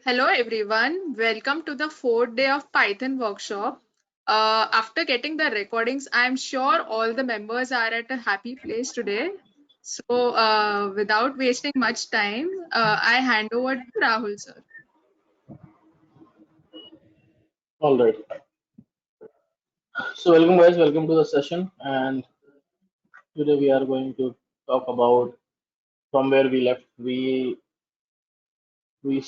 Hello everyone, welcome to the fourth day of Python workshop. After getting the recordings, I am sure all the members are at a happy place today. So, without wasting much time, I hand over to Rahul sir. All right. So welcome guys, welcome to the session. And today we are going to talk about from where we left. We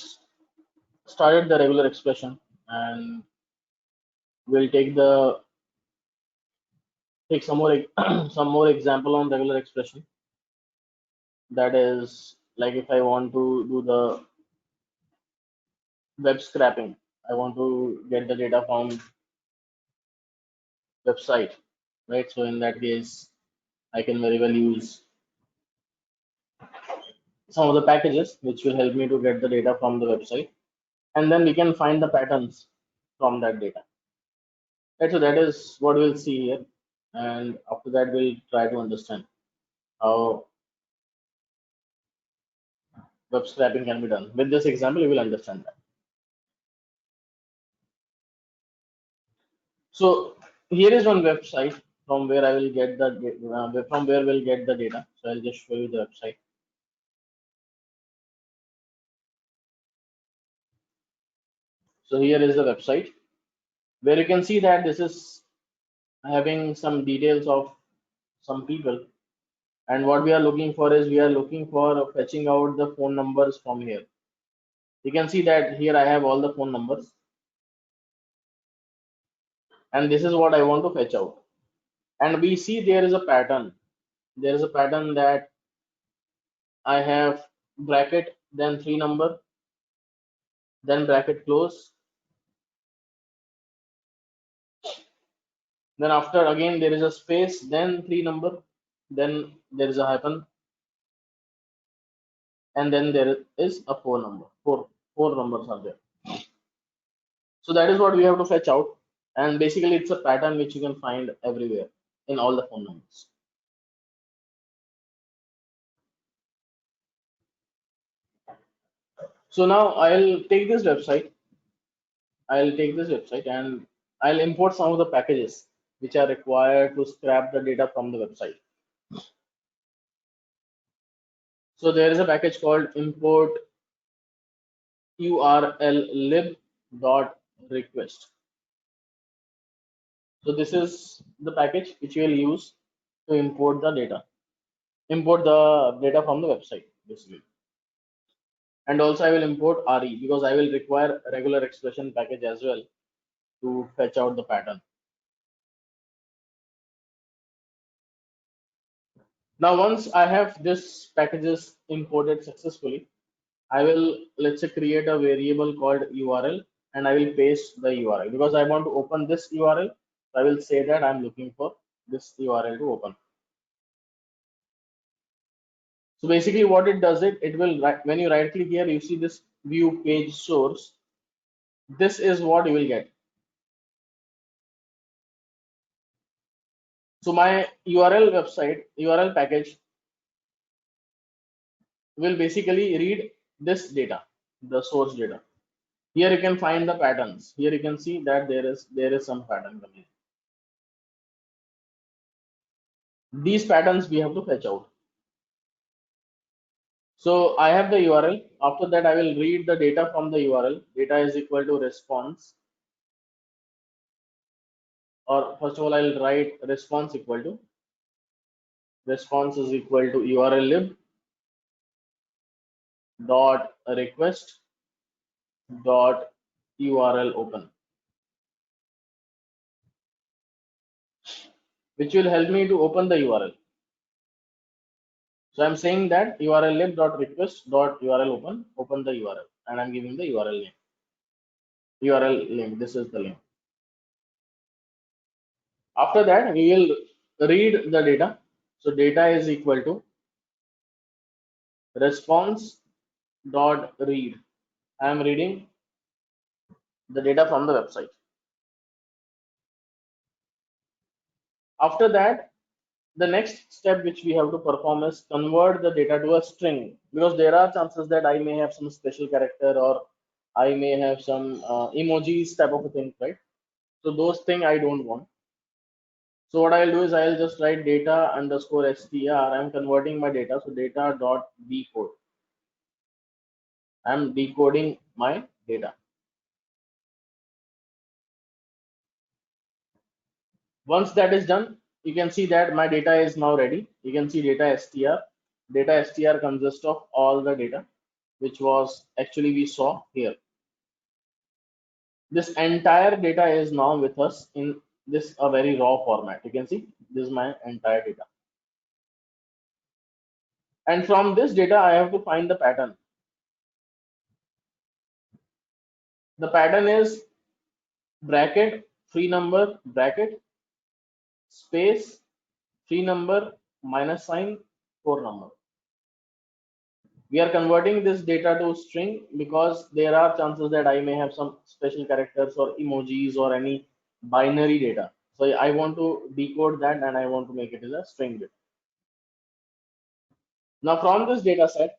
started the regular expression, and we'll take some more some more example on regular expression. That is like if I want to do the web scraping, I want to get the data from website, right? So in that case, I can very well use some of the packages which will help me to get the data from the website, and then we can find the patterns from that data. Right, so that is what we'll see here, and after that we'll try to understand how web scraping can be done. With this example, you will understand that. So here is one website from where I will get the from where we'll get the data. So I'll just show you the website. So here is the website where you can see that this is having some details of some people, and what we are looking for is we are looking for fetching out the phone numbers from here. You can see that here I have all the phone numbers, and this is what I want to fetch out. And we see there is a pattern. There is a pattern that I have bracket, then three number, then bracket close. Then after again there is a space, then three number, then there is a hyphen, and then there is a four number. Four numbers are there. So that is what we have to fetch out. And basically it's a pattern which you can find everywhere in all the phone numbers. So now I'll take this website. I'll take this website and I'll import some of the packages which are required to scrap the data from the website. So there is a package called import url lib.request. So this is the package which we will use to import the data from the website basically. And also I will import re because I will require a regular expression package as well to fetch out the pattern. Now once I have this packages imported successfully, I will, let's say, create a variable called URL, and I will paste the URL because I want to open this URL. I will say that I'm looking for this URL to open. So basically what it does, it will, when you right click here, you see this view page source. This is what you will get. So my URL package will basically read this data, the source data. Here you can find the patterns. Here you can see that there is some pattern coming. These patterns we have to fetch out. So I have the URL. After that, I will read the data from the URL. Data is equal to response. Or first of all, I'll write response is equal to URL lib dot request dot URL open, which will help me to open the URL. So I'm saying that URL lib dot request dot URL open the URL, and I'm giving the URL name. URL link. This is the link. After that, we will read the data. So data is equal to response dot read. I am reading the data from the website. After that, The next step which we have to perform is convert the data to a string, because there are chances that I may have some special character or I may have some emojis type of a thing, right? So those thing I don't want. So what I'll do is I'll just write data underscore str. I'm converting my data. So data dot decode. I'm decoding my data. Once that is done, you can see that my data is now ready. You can see data str. Data str consists of all the data, which was actually we saw here. This entire data is now with us in this a very raw format. You can see this is my entire data. And from this data, I have to find the pattern. The pattern is bracket, free number, bracket, space, free number, minus sign, core number. We are converting this data to string because there are chances that I may have some special characters or emojis or any binary data. So I want to decode that and I want to make it as a string bit. Now from this data set,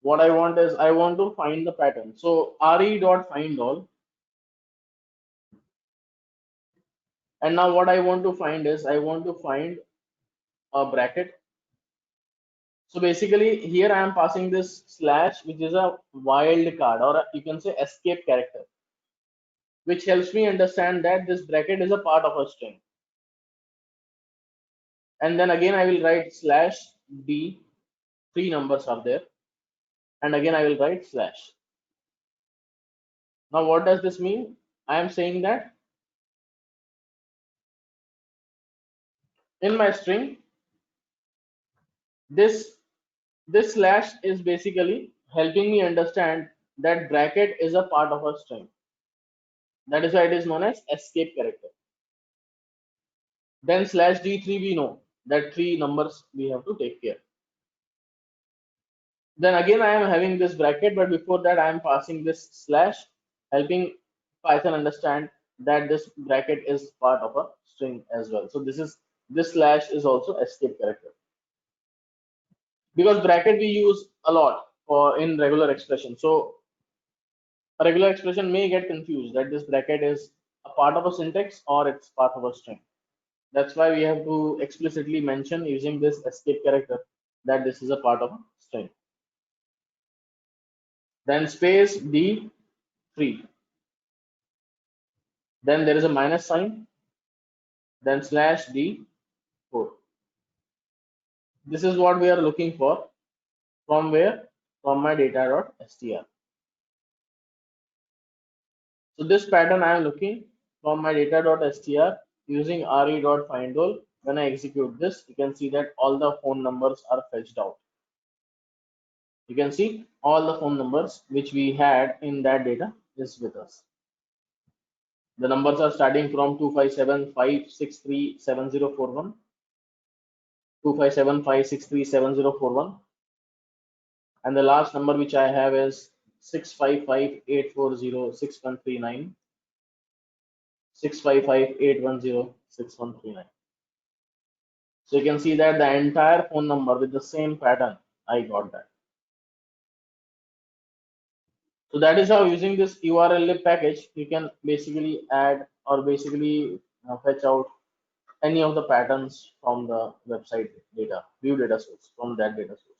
what I want is I want to find the pattern. So re.find all. And now what I want to find is I want to find a bracket. So basically here I am passing this slash, which is a wild card or you can say escape character, which helps me understand that this bracket is a part of a string. And then again I will write slash d, three numbers are there, and again I will write slash. Now what does this mean? I am saying that in my string, this this slash is basically helping me understand that bracket is a part of a string. That is why it is known as escape character. Then slash d3, we know that three numbers we have to take care. Then again I am having this bracket, but before that I am passing this slash, helping Python understand that this bracket is part of a string as well. So this slash is also escape character, because bracket we use a lot for in regular expression. So a regular expression may get confused that this bracket is a part of a syntax or it's part of a string. That's why we have to explicitly mention using this escape character that this is a part of a string. Then space d, free. Then there is a minus sign, then slash d, 4. This is what we are looking for. From where? From my data.str. So this pattern I am looking from my data.str using re.findAll. When I execute this, you can see that all the phone numbers are fetched out. You can see all the phone numbers which we had in that data is with us. The numbers are starting from 25756370411, 25756370411, and the last number which I have is 655840613965558106139. So you can see that the entire phone number with the same pattern, I got that. So that is how using this urllib package, you can basically add or basically fetch out any of the patterns from the website data, view data source, from that data source.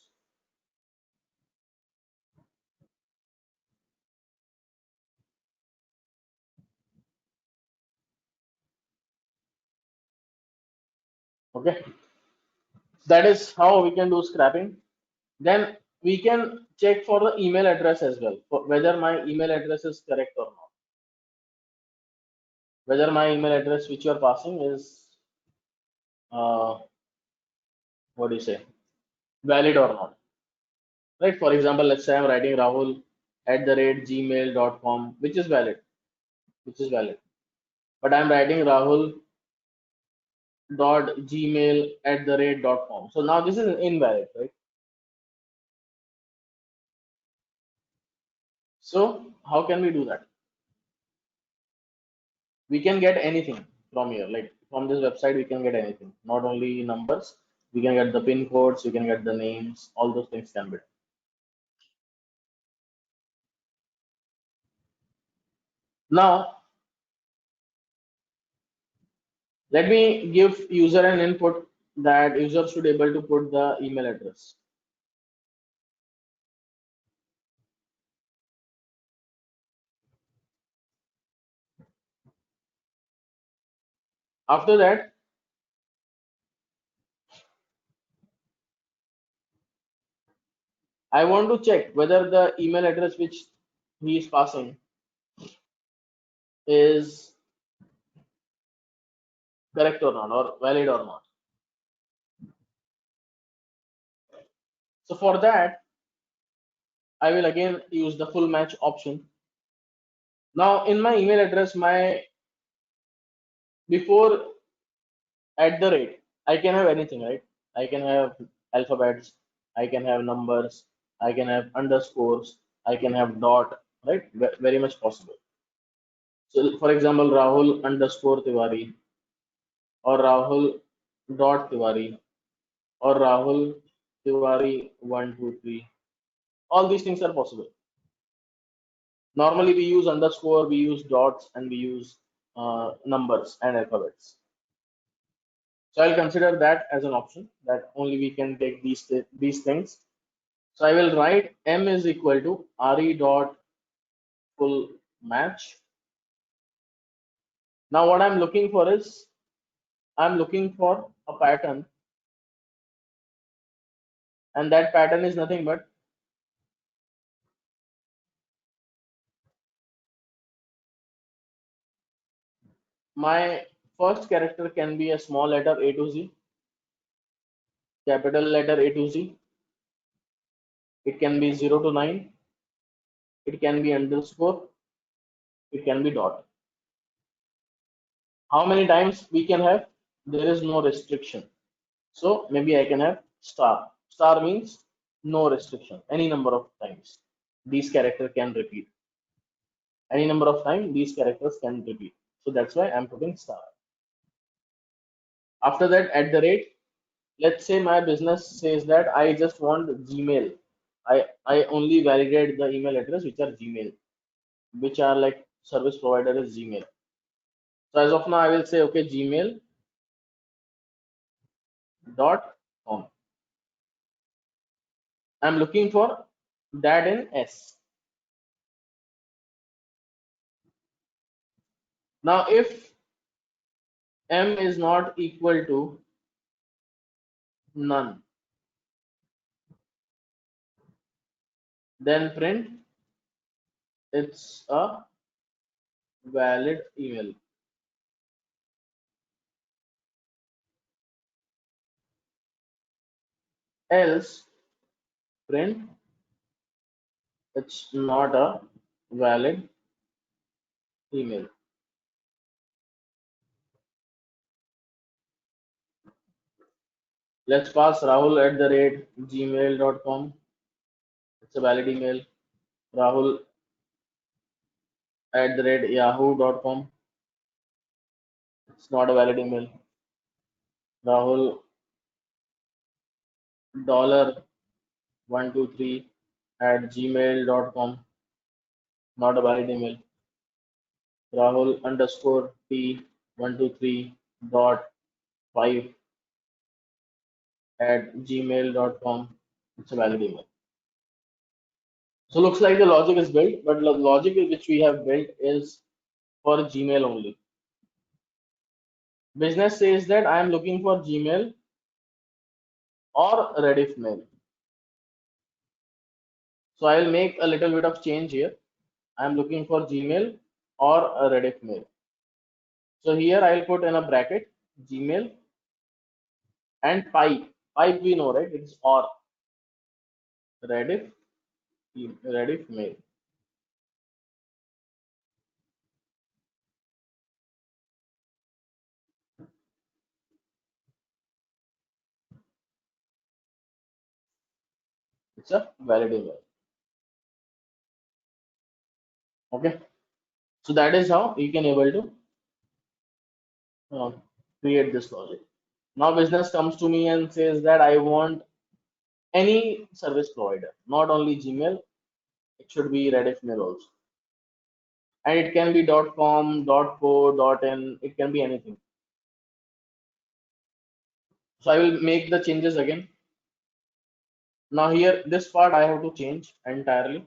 Okay, that is how we can do scrapping. Then we can check for the email address as well, for whether my email address is correct or not. Whether my email address which you are passing is what do you say, valid or not, right? For example, let's say I'm writing rahul@gmail.com, which is valid, but I'm writing rahul.gmail@com. So now this is invalid, right? So how can we do that? We can get anything from here. Like from this website we can get anything, not only numbers, we can get the pin codes, we can get the names, all those things can be done. Now let me give user an input that user should able to put the email address. After that, I want to check whether the email address which he is passing is correct or not, or valid or not. So for that, I will again use the full match option. Now in my email address, my before at the rate, I can have anything, right? I can have alphabets, I can have numbers, I can have underscores, I can have dot, right? Very much possible. So for example, Rahul underscore Tiwari, or Rahul dot Tiwari, or Rahul Tiwari 123. All these things are possible. Normally we use underscore, we use dots, and we use numbers and alphabets. So I'll consider that as an option that only we can take these things. So I will write m is equal to re dot full match. Now what I'm looking for is I'm looking for a pattern, and that pattern is nothing but my first character can be a small letter A to Z, capital letter A to Z. It can be 0 to 9. It can be underscore. It can be dot. How many times we can have? There is no restriction. So maybe I can have star. Star means no restriction. Any number of times these characters can repeat. Any number of times these characters can repeat. So that's why I'm putting star. After that, at the rate, let's say my business says that I just want Gmail. I only validate the email address which are Gmail, which are like service provider is Gmail. So as of now, I will say okay, gmail.com. I'm looking for that in S. Now if M is not equal to none, then print it's a valid email. Else print it's not a valid email. Let's pass Rahul at the rate gmail.com. It's a valid email. Rahul at the rate yahoo.com. It's not a valid email. Rahul dollar 123 at gmail.com. Not a valid email. Rahul underscore T 123 dot 5 at gmail.com. It's a valid email. So looks like the logic is built, but the logic which we have built is for Gmail only. Business says that I am looking for Gmail or Rediff mail. So I will make a little bit of change here. I am looking for Gmail or a Rediff mail. So here I will put in a bracket Gmail and pipe. Pipe we know, right? It's or Rediff mail. It's a valid email. Okay. So that is how you can able to create this logic. Now business comes to me and says that I want any service provider, not only Gmail, it should be Rediff Mail also. And it can be .com, .co, .in, it can be anything. So I will make the changes again. Now here, this part I have to change entirely.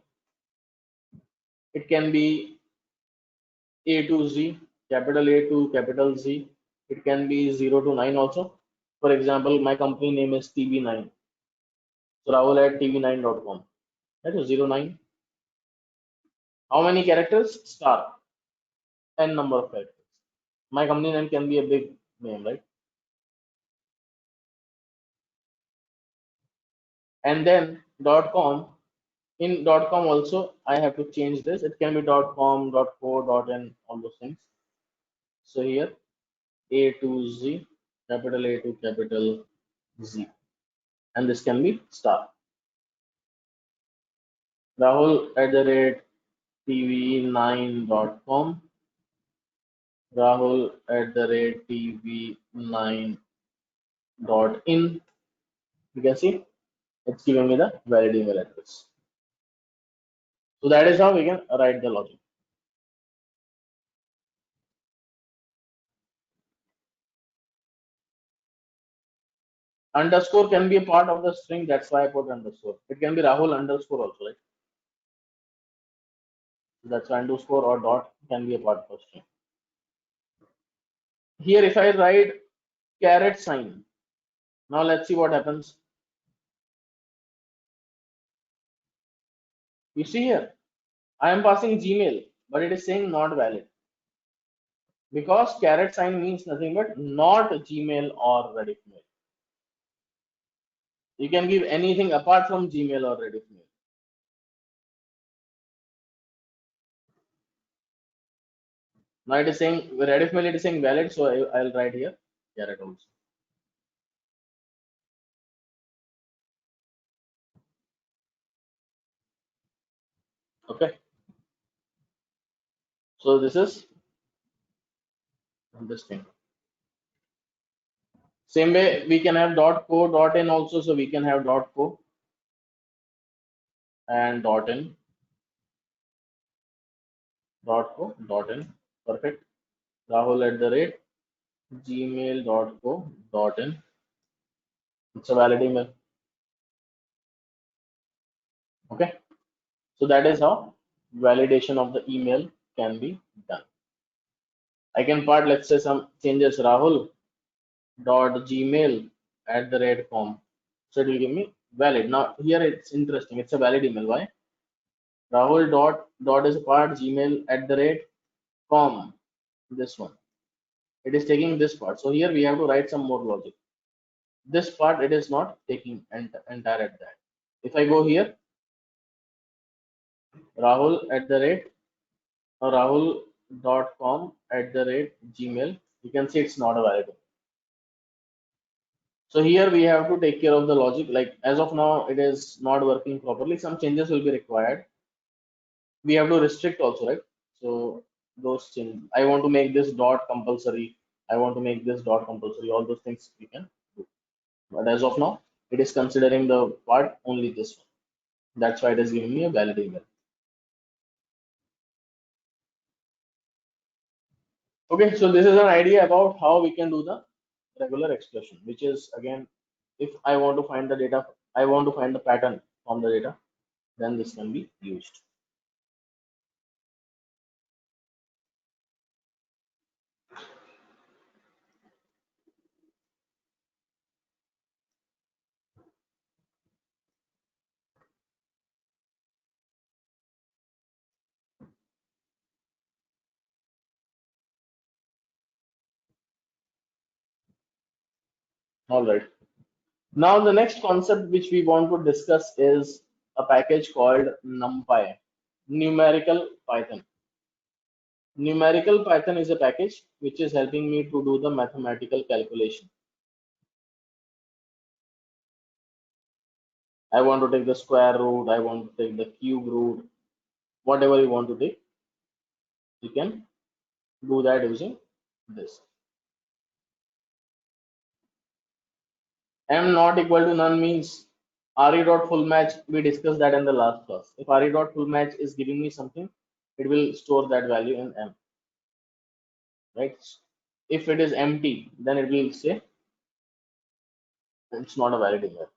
It can be A to Z, capital A to capital Z. It can be 0 to 9 also. For example, my company name is TB9. So Rahul at tv9.com. That is 09. How many characters? Star. N number of characters. My company name can be a big name, right? And then .com. In .com also, I have to change this. It can be .com, .co, .in, all those things. So here, A to Z, capital A to capital Z. And this can be star. Rahul at the rate tv9.com. Rahul at the rate tv9.in. You can see it's giving me the valid email address. So that is how we can write the logic. Underscore can be a part of the string, that's why I put underscore. It can be Rahul underscore also, right? So that's why underscore or dot can be a part of the string. Here, if I write caret sign, now let's see what happens. You see here, I am passing Gmail, but it is saying not valid because caret sign means nothing but not Gmail or Rediff Mail. You can give anything apart from Gmail or Rediff Mail. Now it is saying Rediff Mail, it is saying valid, so I'll write here caret also. Okay. So this is this thing. Same way we can have .co, .in also, so we can have .co and .in, .co, .in. Perfect. Rahul at the rate gmail.co.in. It's a valid email. Okay. So that is how validation of the email can be done. I can part, let's say, some changes. Rahul dot gmail at the rate com. So it will give me valid. Now here it's interesting. It's a valid email. Why? Rahul dot is a part gmail at the rate com. This one. It is taking this part. So here we have to write some more logic. This part it is not taking entire at that. If I go here, Rahul at the rate rahul.com at the rate gmail, you can see it's not a valid. So here we have to take care of the logic. Like as of now, it is not working properly. Some changes will be required. We have to restrict also, right? So those changes. I want to make this dot compulsory. I want to make this dot compulsory. All those things we can do. But as of now, it is considering the part only this one. That's why it is giving me a valid email. Okay, so this is an idea about how we can do the regular expression, which is again, if I want to find the data, I want to find the pattern from the data, then this can be used. All right. Now the next concept which we want to discuss is a package called NumPy, numerical Python. Numerical Python is a package which is helping me to do the mathematical calculation. I want to take the square root, I want to take the cube root, whatever you want to take, you can do that using this. M not equal to none means RE dot full match. We discussed that in the last class. If RE dot full match is giving me something, it will store that value in M, right? If it is empty, then it will say it's not a valid invalid.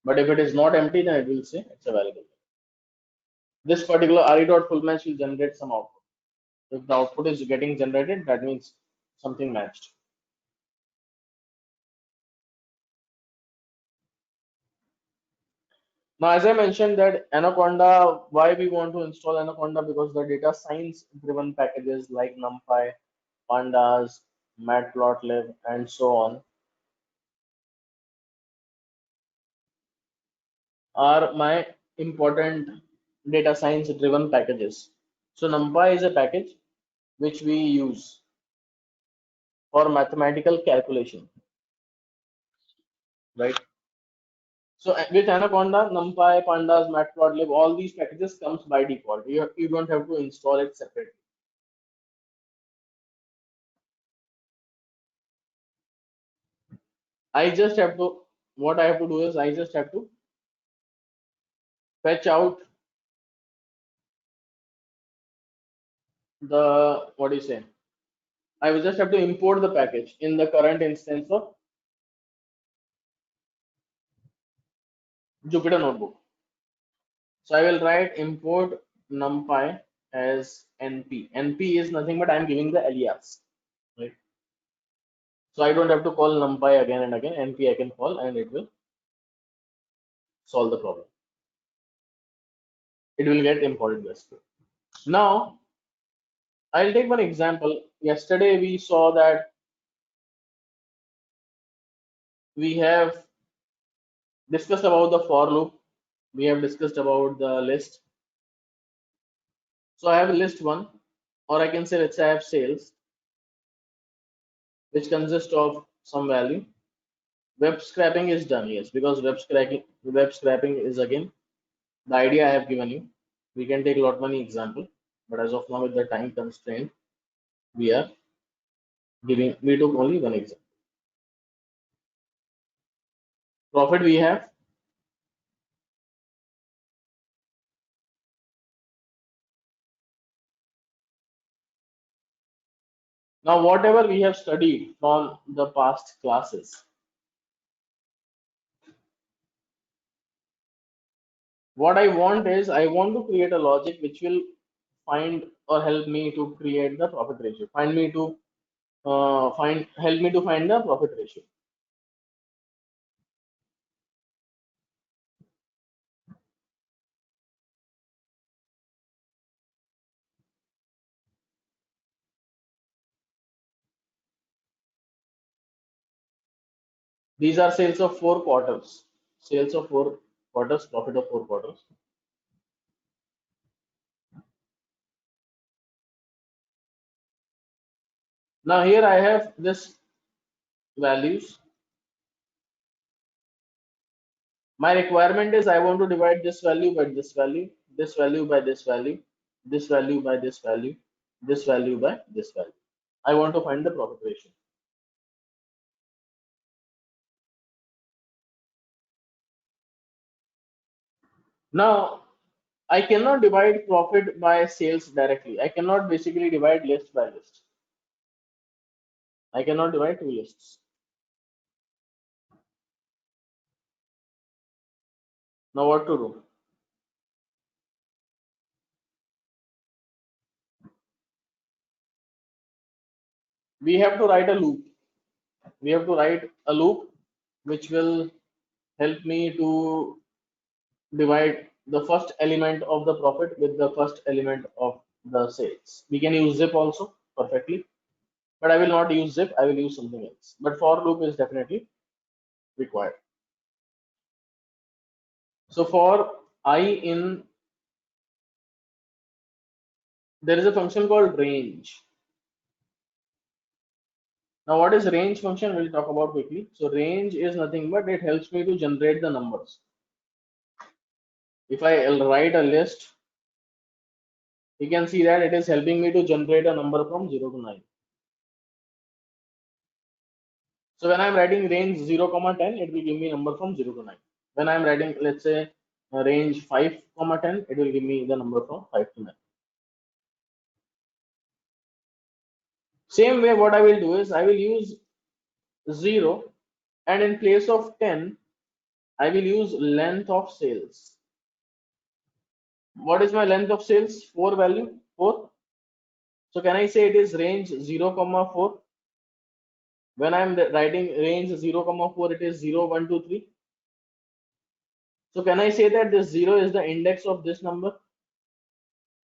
But if it is not empty, then it will say it's a valid invalid. This particular RE dot full match will generate some output. If the output is getting generated, that means something matched. Now, as I mentioned that Anaconda, why we want to install Anaconda, because the data science driven packages like NumPy, Pandas, Matplotlib, and so on are my important data science driven packages. So NumPy is a package which we use for mathematical calculation, right? So with Anaconda, NumPy, Pandas, Matplotlib, all these packages comes by default. You don't have to install it separately. I just have to, what I have to do is I just have to fetch out the, what do you say? I will just have to import the package in the current instance of Jupyter Notebook. So I will write import NumPy as NP. NP is nothing but I'm giving the alias, right? So I don't have to call NumPy again and again. NP I can call and it will solve the problem. It will get imported this way. Now I'll take one example. Yesterday we saw that we have discussed about the for loop. We have discussed about the list. So I have a list one, or I can say let's say I have sales, which consists of some value. Web scraping is done, yes, because web scraping is again the idea I have given you. We can take lot many example, but as of now with the time constraint, we are we took only one example. Profit we have. Now whatever we have studied from the past classes, what I want is I want to create a logic which will find or help me to create the profit ratio. Help me to find the profit ratio. These are sales of 4 quarters. Sales of 4 quarters, profit of 4 quarters. Now here I have this values. My requirement is I want to divide this value by this value, this value by this value, this value by this value, this value by this value. I want to find the profit ratio. Now I cannot divide profit by sales directly. I cannot basically divide list by list. I cannot divide two lists. Now what to do? We have to write a loop. We have to write a loop which will help me to divide the first element of the profit with the first element of the sales. We can use zip also perfectly, but I will not use zip. I will use something else. But for loop is definitely required. So for I in, there is a function called range. Now what is range function? We'll talk about quickly. So range is nothing but it helps me to generate the numbers. If I write a list, you can see that it is helping me to generate a number from 0 to 9. So when I'm writing range 0, 10, it will give me number from 0 to 9. When I'm writing, let's say, range 5, 10, it will give me the number from 5 to 9. Same way, what I will do is I will use 0, and in place of 10, I will use length of sales. What is my length of sales? 4 value, 4. So can I say it is range 0, 4? When I'm writing range 0, 4, it is 0, 1, 2, 3. So can I say that this 0 is the index of this number?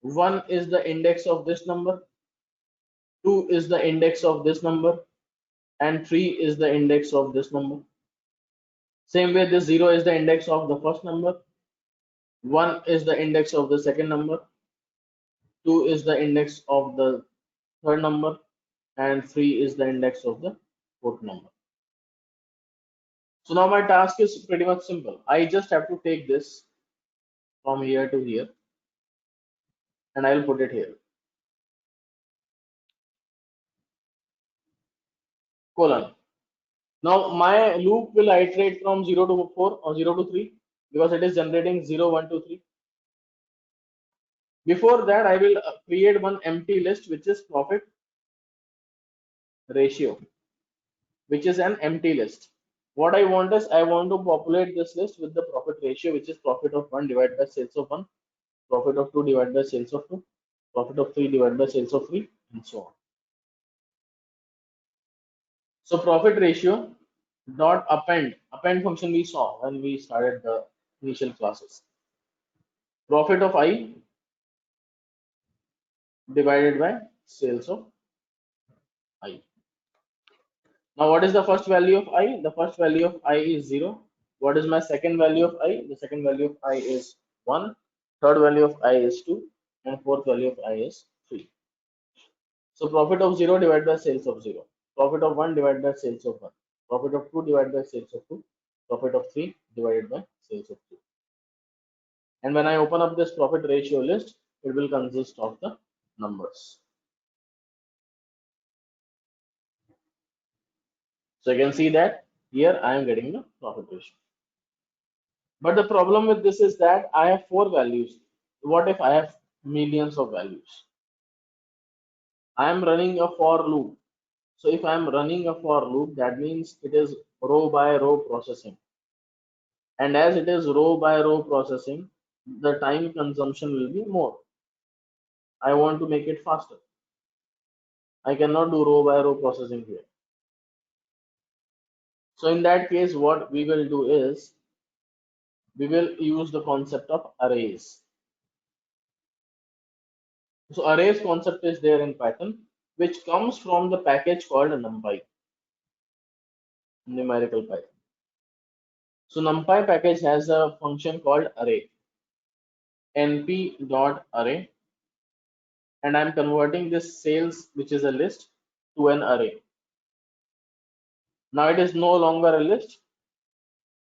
1 is the index of this number, 2 is the index of this number, and 3 is the index of this number. Same way, this 0 is the index of the first number, 1 is the index of the second number, 2 is the index of the third number, and 3 is the index of the fourth number. So now my task is pretty much simple. I just have to take this from here to here, and I'll put it here. Colon. Now my loop will iterate from 0 to 4 or 0 to 3 because it is generating 0, 1, 2, 3. Before that, I will create one empty list, which is profit ratio, which is an empty list. What I want is I want to populate this list with the profit ratio, which is profit of 1 divided by sales of 1, profit of 2 divided by sales of 2, profit of 3 divided by sales of 3, and so on. So profit ratio dot append function we saw when we started the initial classes. Profit of I divided by sales of I. Now what is the first value of I? The first value of I is 0. What is my second value of I? The second value of I is 1. Third value of I is 2. And fourth value of I is 3. So profit of 0 divided by sales of 0. Profit of 1 divided by sales of 1. Profit of 2 divided by sales of 2. Profit of 3 divided by sales of 3. And when I open up this profit ratio list, it will consist of the numbers. So you can see that here I am getting the profit ratio. But the problem with this is that I have 4 values. What if I have millions of values? I am running a for loop. So if I am running a for loop, that means it is row by row processing. And as it is row by row processing, the time consumption will be more. I want to make it faster. I cannot do row by row processing here. So in that case, what we will do is we will use the concept of arrays. So arrays concept is there in Python, which comes from the package called NumPy, numerical Python. So NumPy package has a function called array, np.array, and I'm converting this sales, which is a list, to an array. Now it is no longer a list.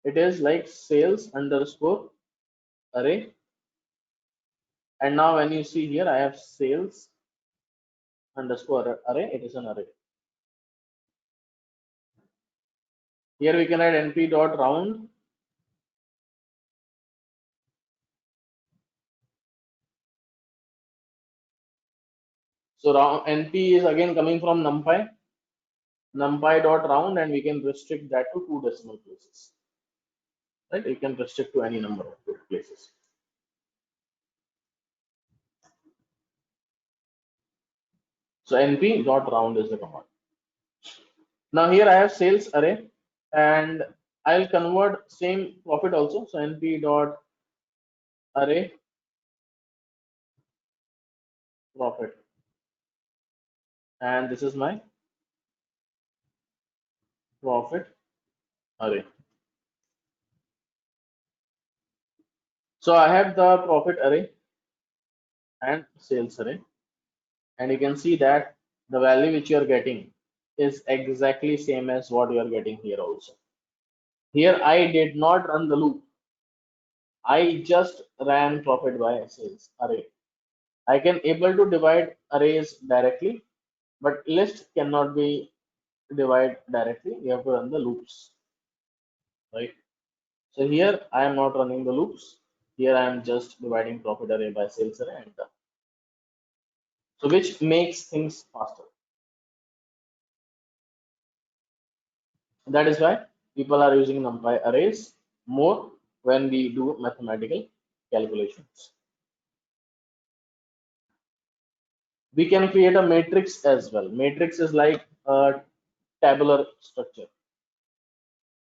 It is like sales underscore array. And now when you see here, I have sales underscore array. It is an array. Here we can add np.round. So np is again coming from numpy.round, and we can restrict that to 2 decimal places. Right? You can restrict to any number of places. So np.round is the command. Now here I have sales array, and I'll convert same profit also. So np.array profit, and this is my profit array. So I have the profit array and sales array, and you can see that the value which you are getting is exactly same as what you are getting here also. Here I did not run the loop. I just ran profit by sales array. I can able to divide arrays directly, but list cannot be divide directly, we have to run the loops, right? So here I am not running the loops. Here I am just dividing profit array by sales array and done. So which makes things faster. That is why people are using NumPy arrays more when we do mathematical calculations. We can create a matrix as well. Matrix is like a tabular structure.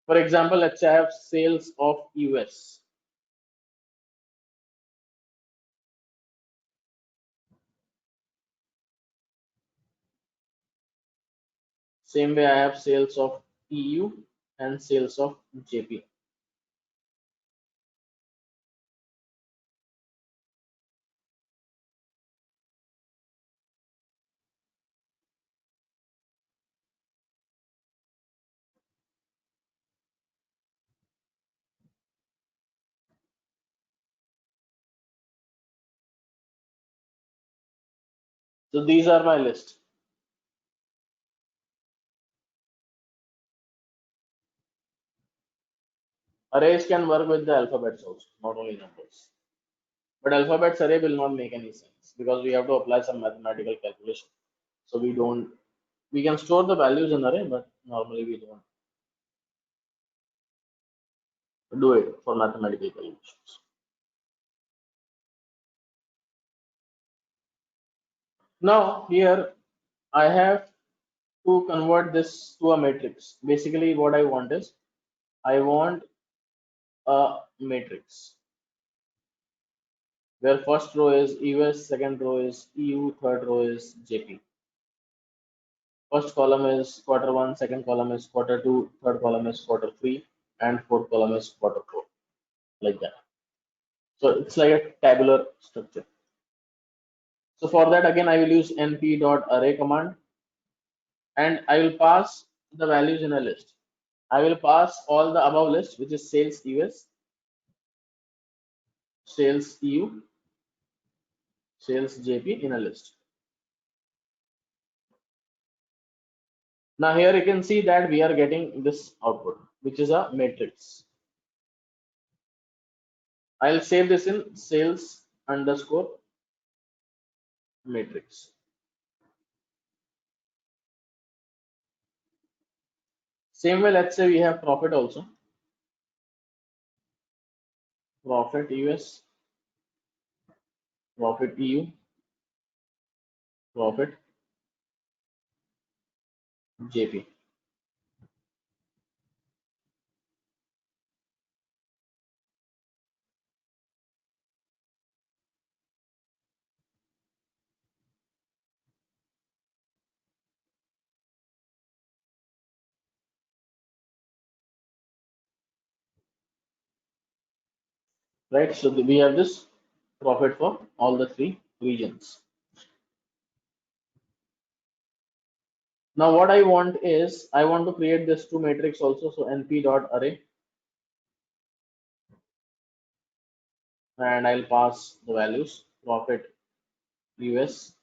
For example, let's say I have sales of US. Same way I have sales of EU and sales of JP. So these are my list. Arrays can work with the alphabets also, not only numbers. But alphabets array will not make any sense because we have to apply some mathematical calculation. So we can store the values in array, but normally we don't do it for mathematical calculations. Now here I have to convert this to a matrix. Basically what I want is I want a matrix where first row is US, second row is EU, third row is JP. First column is quarter one, second column is quarter two, third column is quarter three, and fourth column is quarter four, like that. So it's like a tabular structure. So for that, again, I will use np.array command and I will pass the values in a list. I will pass all the above list, which is sales US, sales EU, sales JP in a list. Now here you can see that we are getting this output, which is a matrix. I'll save this in sales underscore matrix. Same way, let's say we have profit also. Profit US, profit EU, profit JP. Right? So we have this profit for all the three regions. Now what I want is I want to create this two matrix also. So np.array and I'll pass the values profit US,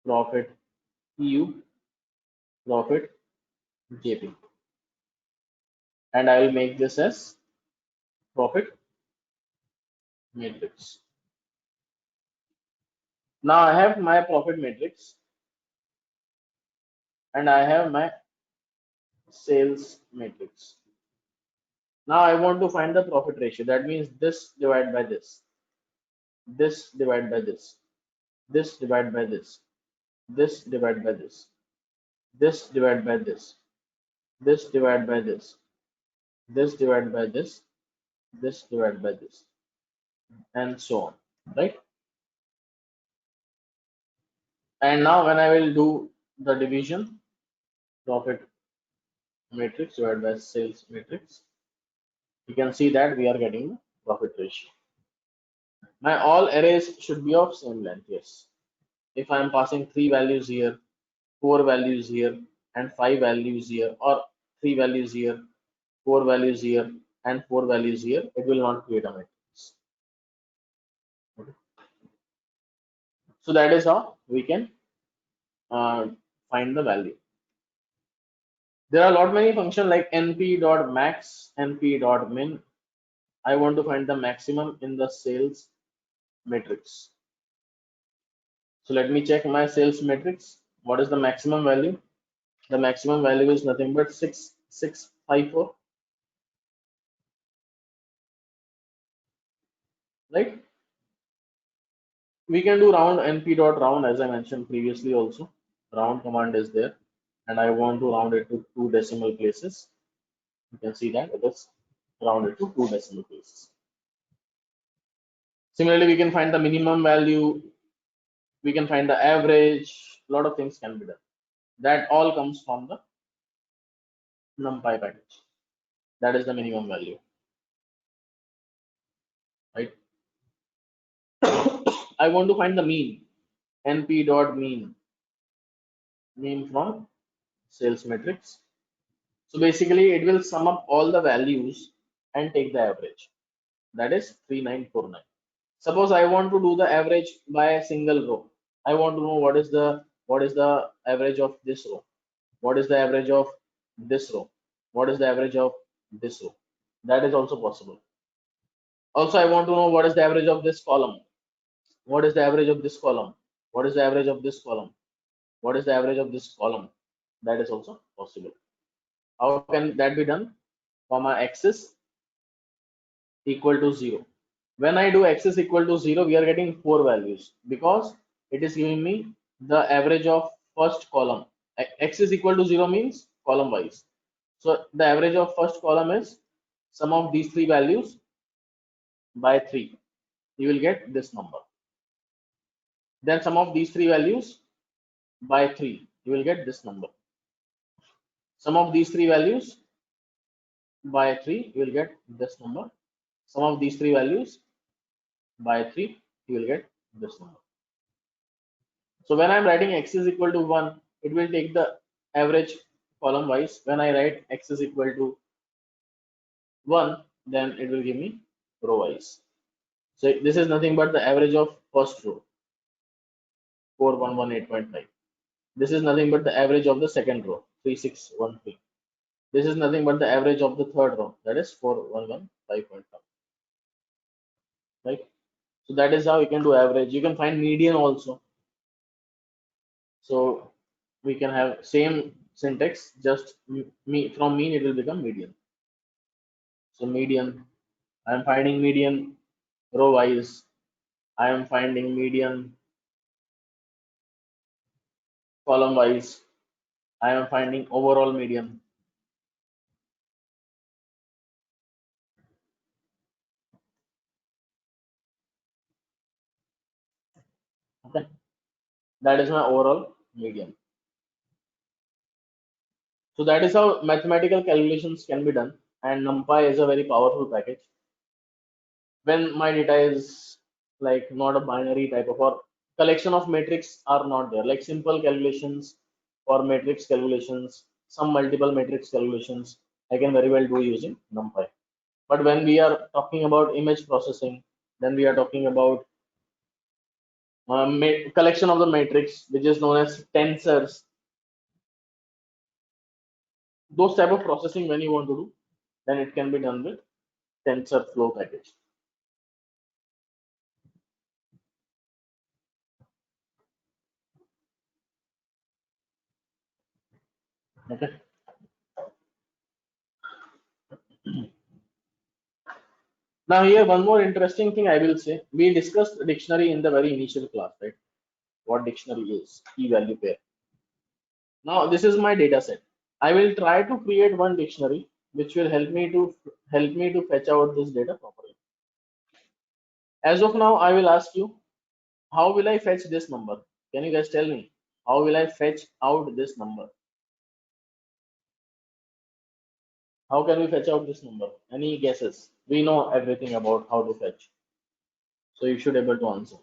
profit EU, profit JP, and I will make this as profit matrix. Now I have my profit matrix and I have my sales matrix. Now I want to find the profit ratio. That means this divided by this divided by this divided by this divided by this divided by this divided by this divided by this divided by this, and so on, right? And now when I will do the division, profit matrix divided by sales matrix, you can see that we are getting profit ratio. My all arrays should be of same length, yes. If I am passing three values here, four values here, and five values here, or three values here, four values here, and four values here, it will not create a matrix. Okay. So that is how we can find the value. There are a lot many functions like np.max, np.min. I want to find the maximum in the sales matrix. So let me check my sales matrix. What is the maximum value? The maximum value is nothing but 6654, right? We can do round np.round as I mentioned previously also. Round command is there, and I want to round it to 2 decimal places. You can see that it is rounded to 2 decimal places. Similarly, we can find the minimum value, we can find the average, a lot of things can be done. That all comes from the NumPy package. That is the minimum value, right? I want to find the mean, np.mean, mean from sales matrix. So basically, it will sum up all the values and take the average. That is 3949. Suppose I want to do the average by a single row. I want to know what is the average of this row, what is the average of this row, what is the average of this row. That is also possible. Also, I want to know what is the average of this column, what is the average of this column, what is the average of this column, what is the average of this column. That is also possible. How can that be done? Comma x is equal to 0. When I do x is equal to 0, we are getting 4 values because it is giving me the average of first column. X is equal to 0 means column wise. So the average of first column is sum of these 3 values by 3. You will get this number. Then sum of these 3 values by 3. You will get this number. Sum of these 3 values by 3. You will get this number. Sum of these 3 values by 3. You will get this number. So when I'm writing x is equal to 1, it will take the average column wise. When I write x is equal to 1, then it will give me row wise. So this is nothing but the average of first row, 4118.5. This is nothing but the average of the second row, 3613. This is nothing but the average of the third row, that is 4115.5. Right? So that is how you can do average. You can find median also. So we can have same syntax, just from mean it will become median. So median, I am finding median row wise. I am finding median column wise. I am finding overall median. Okay, that is my overall median. So that is how mathematical calculations can be done, and NumPy is a very powerful package. When my data is like not a binary type of or collection of matrix are not there, like simple calculations or matrix calculations, some multiple matrix calculations, I can very well do using NumPy. But when we are talking about image processing, then we are talking about collection of the matrix, which is known as tensors. Those type of processing, when you want to do, then it can be done with TensorFlow package. Okay. Now here one more interesting thing I will say. We discussed dictionary in the very initial class, right? What dictionary is, key value pair. Now this is my data set. I will try to create one dictionary which will help me to fetch out this data properly. As of now, I will ask you, how will I fetch this number? Can you guys tell me? How will I fetch out this number? How can we fetch out this number? Any guesses? We know everything about how to fetch. So you should be able to answer.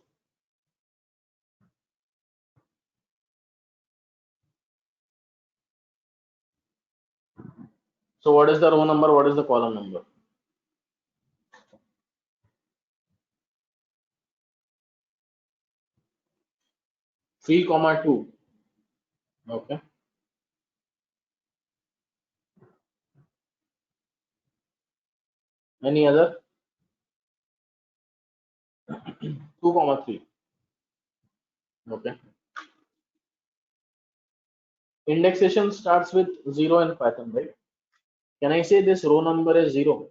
So what is the row number? What is the column number? 3, 2. Okay. Any other? 2 comma 3. Okay. Indexation starts with 0 in Python, right? Can I say this row number is 0?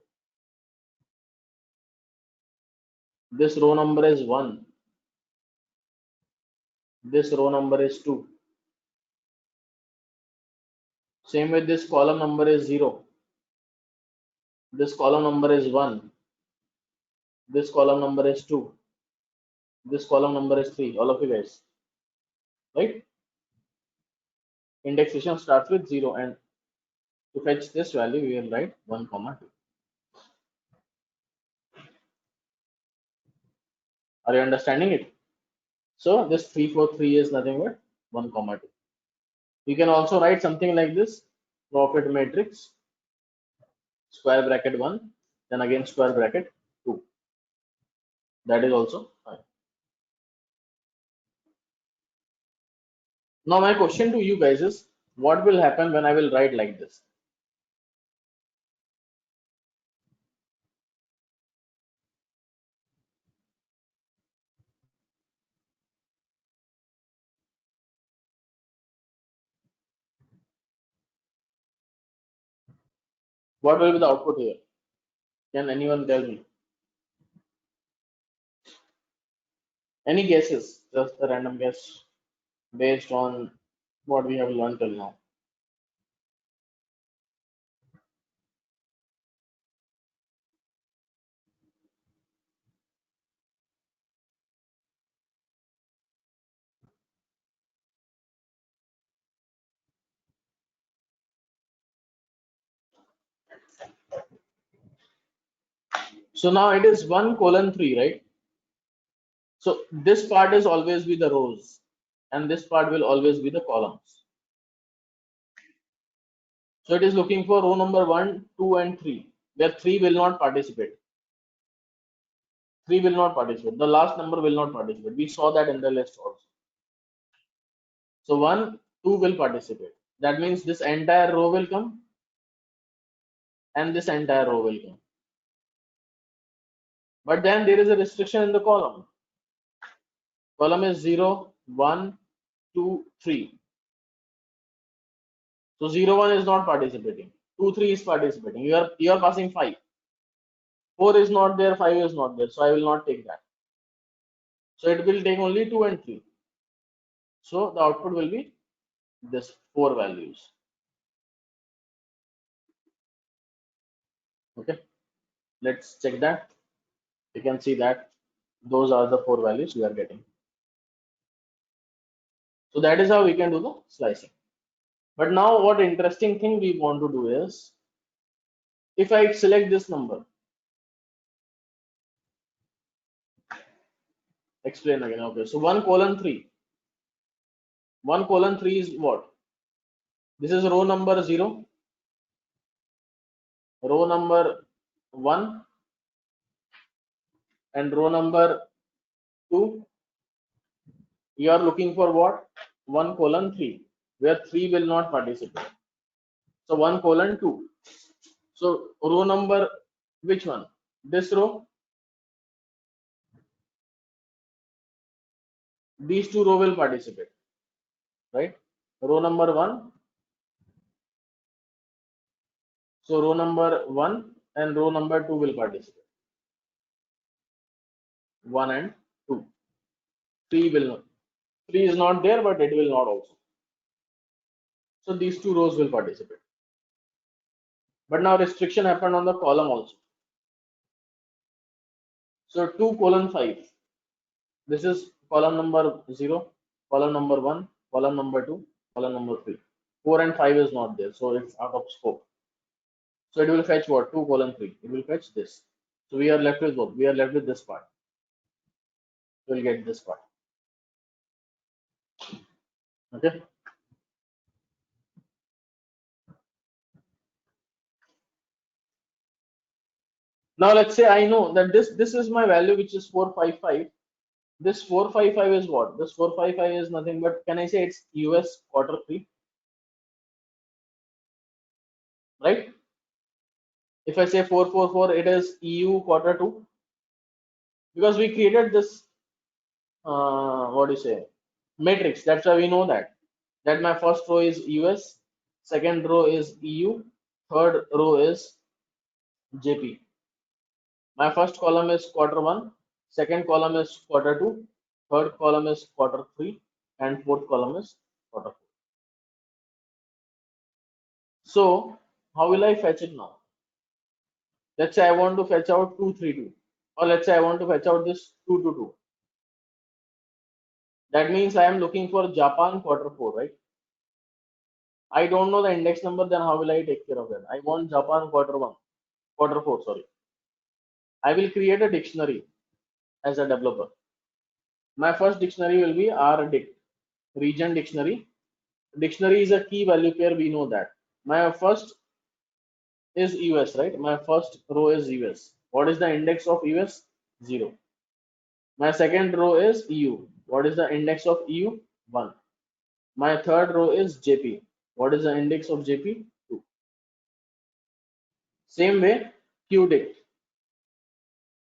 This row number is 1. This row number is 2. Same with this column number is 0. This column number is 1. This column number is 2. This column number is 3. All of you guys, right? Indexation starts with 0, and to fetch this value we will write 1 comma 2. Are you understanding it? So this 343 is nothing but 1 comma 2. You can also write something like this: profit matrix, square bracket 1, then again square bracket 2. That is also fine. Now my question to you guys is, what will happen when I will write like this? What will be the output here? Can anyone tell me? Any guesses? Just a random guess based on what we have learned till now. So now it is 1 colon 3, right? So this part is always be the rows, and this part will always be the columns. So it is looking for row number 1, 2, and 3, where 3 will not participate. 3 will not participate. The last number will not participate. We saw that in the list also. So 1, 2 will participate. That means this entire row will come, and this entire row will come. But then there is a restriction in the column. Column is 0, 1, 2, 3. So 0, 1 is not participating. 2, 3 is participating. You are passing 5. 4 is not there, 5 is not there. So I will not take that. So it will take only 2 and 3. So the output will be this 4 values. Okay. Let's check that. You can see that those are the 4 values we are getting. So that is how we can do the slicing. But now what interesting thing we want to do is, if I select this number, explain again. Okay, so 1 colon 3. 1 colon 3 is what? This is row number 0, row number 1, and row number 2. You are looking for what? 1 colon 3, where 3 will not participate. So 1 colon 2. So row number, which one? This row? These two row will participate, right? Row number 1. So row number 1 and row number 2 will participate. 1 and 2. 3 will not. 3 is not there, but it will not also. So these two rows will participate. But now restriction happened on the column also. So 2 colon 5. This is column number 0, column number 1, column number 2, column number 3. 4 and 5 is not there, so it's out of scope. So it will fetch what? 2 colon 3. It will fetch this. So we are left with what? We are left with this part. We'll get this part. Okay. Now let's say I know that this is my value, which is 455. This 455 is what? This 455 is nothing but, can I say it's US quarter 3, right? If I say 444, it is EU quarter 2, because we created this what do you say, matrix. That's why we know that my first row is US, second row is EU, third row is JP. My first column is quarter 1, second column is quarter 2, third column is quarter 3, and fourth column is quarter 4. So how will I fetch it now? Let's say I want to fetch out 232, or let's say I want to fetch out this 222. That means I am looking for Japan quarter 4, right? I don't know the index number, then how will I take care of that? I want Japan quarter 4, sorry. I will create a dictionary as a developer. My first dictionary will be rdict, region dictionary. Dictionary is a key value pair, we know that. My first is US, right? My first row is US. What is the index of US? 0. My second row is EU. What is the index of EU? 1. My third row is JP. What is the index of JP? 2. Same way, QDict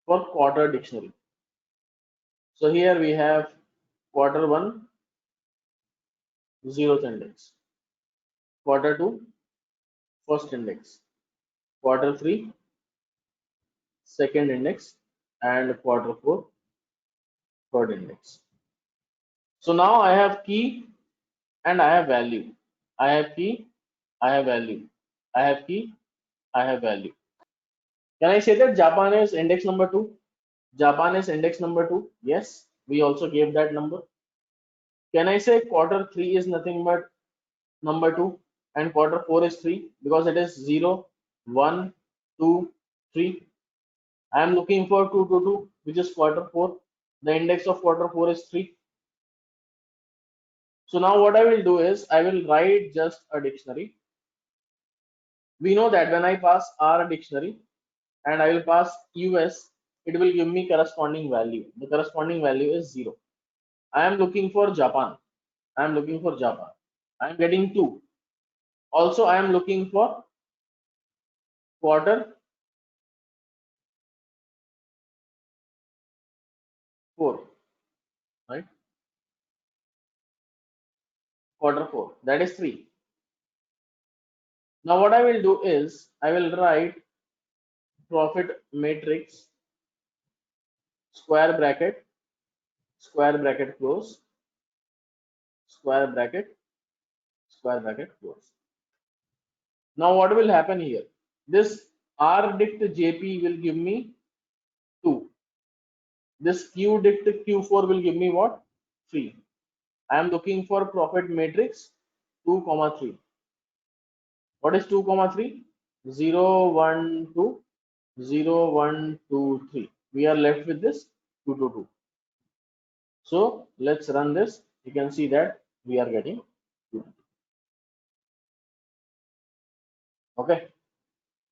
for quarter dictionary. So here we have quarter 1, 0th index. Quarter 2, first index. Quarter 3, second index. And quarter 4, third index. So now I have key and I have value. I have key, I have value. I have key, I have value. Can I say that Japan is index number 2? Japan is index number 2. Yes, we also gave that number. Can I say quarter 3 is nothing but number 2 and quarter 4 is 3, because it is 0, 1, 2, 3. I am looking for 222, which is quarter 4. The index of quarter 4 is 3. So now what I will do is I will write just a dictionary. We know that when I pass R dictionary and I will pass US, it will give me corresponding value. The corresponding value is 0. I am looking for Japan. I am looking for Japan. I am getting 2. Also, I am looking for quarter 4, right? Quarter 4, that is 3. Now what I will do is I will write profit matrix square bracket close, square bracket, square bracket close. Now what will happen here? This rdict jp will give me 2. This qdict q4 will give me what? 3. I am looking for profit matrix 2, 3. What is 2, 3? 0, 1, 2, 0, 1, 2, 3. We are left with this 2, 2, 2. So let's run this. You can see that we are getting 2. Okay.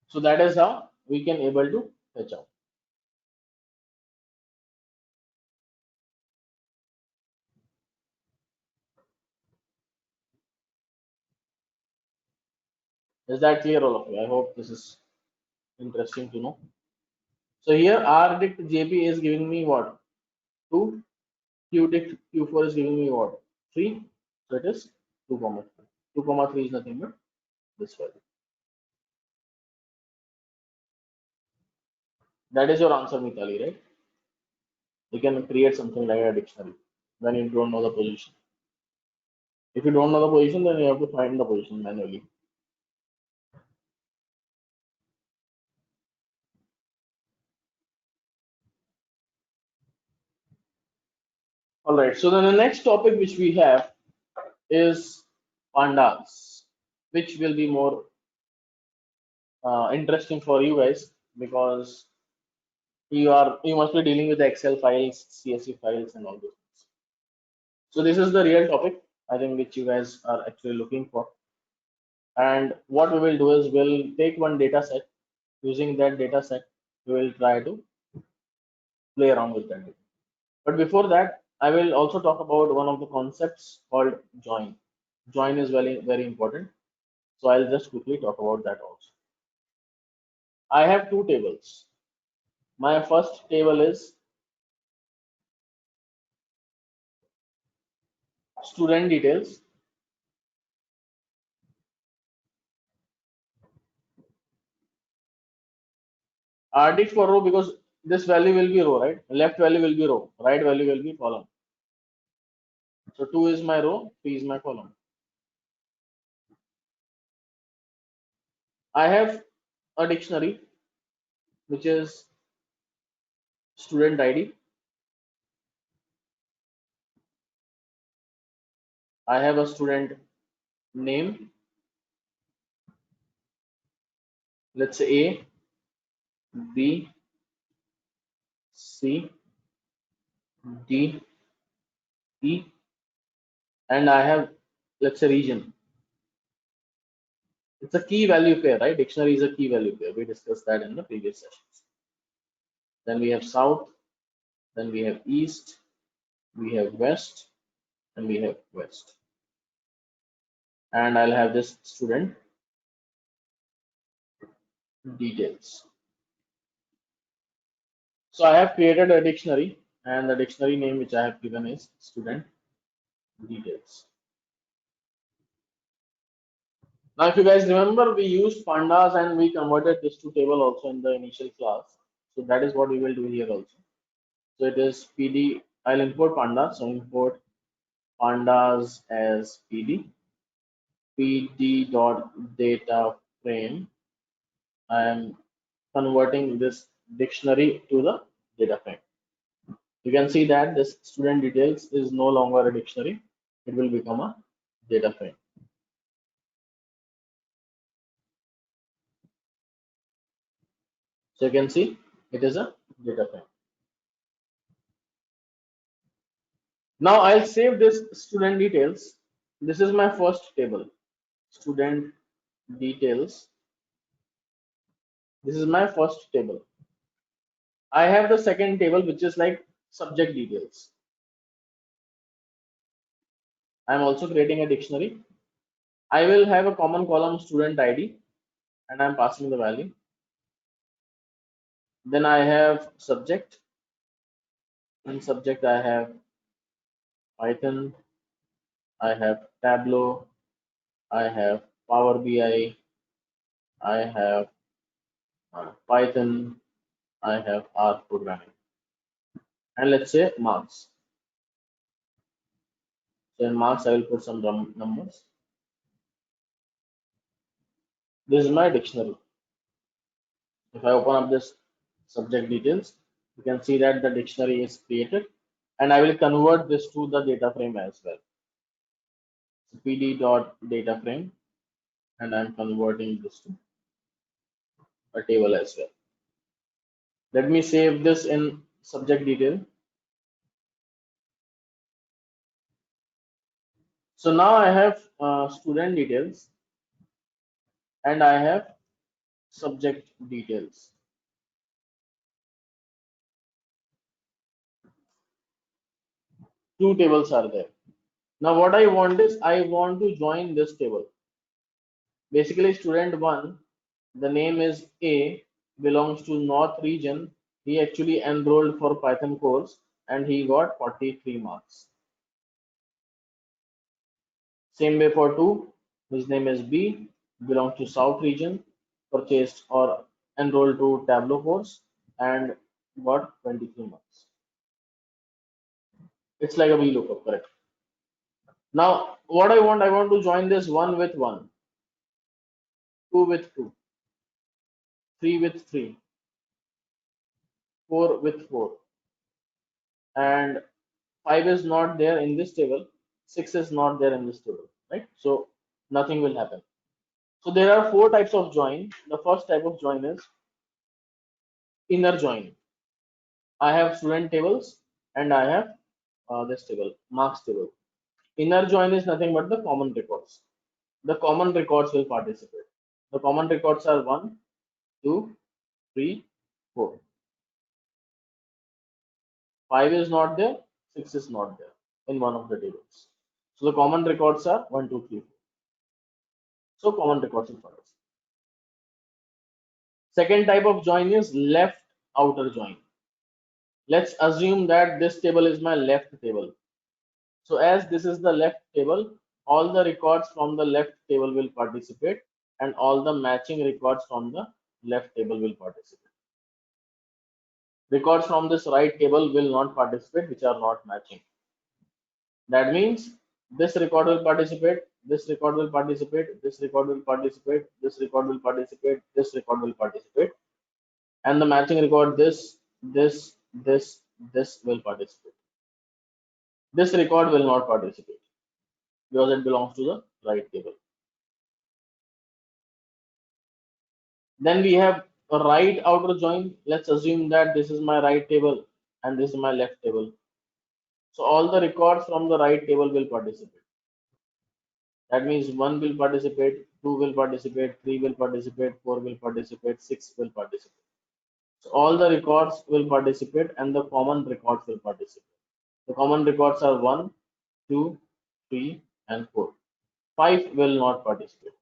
So that is how we can able to fetch out. Is that clear, all of you? I hope this is interesting to know. So here rdict jp is giving me what? 2. Qdict q4 is giving me what? 3. So it is 2, 3. 2, 3 is nothing but this value. That is your answer, Mitali, right? You can create something like a dictionary when you don't know the position. If you don't know the position, then you have to find the position manually. All right. So then the next topic which we have is pandas, which will be more interesting for you guys, because you must be dealing with the Excel files, CSV files, and all those things. So this is the real topic, I think, which you guys are actually looking for. And what we will do is we'll take one data set. Using that data set, we will try to play around with that. But before that, I will also talk about one of the concepts called join. Join is very, very important. So I'll just quickly talk about that also. I have two tables. My first table is student details. RD for row because this value will be row, right? Left value will be row, right value will be column. So 2 is my row, 3 is my column. I have a dictionary which is student ID. I have a student name, let's say A, B, C, D, E, and I have, let's say, region. It's a key value pair, right? Dictionary is a key value pair. We discussed that in the previous sessions. Then we have south, then we have east, we have west, and we have west. And I'll have this student details. So I have created a dictionary, and the dictionary name which I have given is student details. Now, if you guys remember, we used pandas and we converted this to table also in the initial class. So that is what we will do here also. So it is PD. I'll import pandas. So import pandas as PD. PD dot data frame. I am converting this dictionary to the data frame. You can see that this student details is no longer a dictionary. It will become a data frame. So you can see it is a data frame. Now I'll save this student details. This is my first table, student details. This is my first table. I have the second table, which is like subject details. I'm also creating a dictionary. I will have a common column student ID and I'm passing the value. Then I have subject. In subject, I have Python, I have Tableau, I have Power BI, I have Python, I have R programming. And let's say marks. So in marks, I will put some numbers. This is my dictionary. If I open up this subject details, you can see that the dictionary is created and I will convert this to the data frame as well. So pd dot data frame and I'm converting this to a table as well. Let me save this in subject detail. So now I have student details and I have subject details. Two tables are there. Now what I want is I want to join this table. Basically student 1, the name is A, belongs to North region. He actually enrolled for Python course and he got 43 marks. Same way for 2, his name is B, belongs to South region, purchased or enrolled to Tableau course and got 23 marks. It's like a VLOOKUP, correct? Now, what I want to join this 1 with 1, 2 with 2, 3 with 3, 4 with 4, and 5 is not there in this table, 6 is not there in this table, right? So nothing will happen. So there are 4 types of join. The first type of join is inner join. I have student tables and I have this table, marks table. Inner join is nothing but the common records. The common records will participate. The common records are 1, 2, 3, 4. 5 is not there, 6 is not there in one of the tables. So the common records are 1, 2, 3, 4. So common records will participate. Second type of join is left outer join. Let's assume that this table is my left table. So as this is the left table, all the records from the left table will participate and all the matching records from the left table will participate. Records from this right table will not participate, which are not matching. That means this record will participate, this record will participate, this record will participate, this record will participate, this record will participate, and the matching record this will participate. This record will not participate because it belongs to the right table. Then we have a right outer join. Let's assume that this is my right table and this is my left table. So all the records from the right table will participate. That means 1 will participate, 2 will participate, 3 will participate, 4 will participate, 6 will participate. So all the records will participate and the common records will participate. The common records are 1, 2, 3, and 4. 5 will not participate.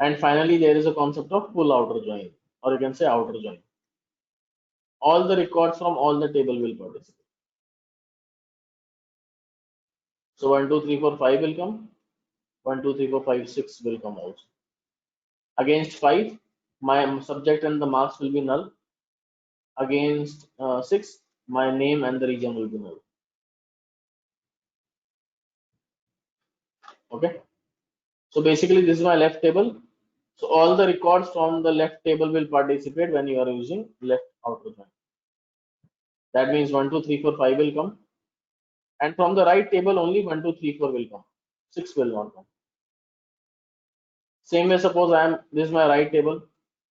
And finally, there is a concept of full outer join, or you can say outer join. All the records from all the table will participate. So 1, 2, 3, 4, 5 will come. 1, 2, 3, 4, 5, 6 will come also. Against 5, my subject and the marks will be null. Against 6, my name and the region will be null. Okay. So basically, this is my left table. So all the records from the left table will participate when you are using left outer join. That means 1, 2, 3, 4, 5 will come. And from the right table, only 1, 2, 3, 4 will come. 6 will not come. Same way, suppose this is my right table.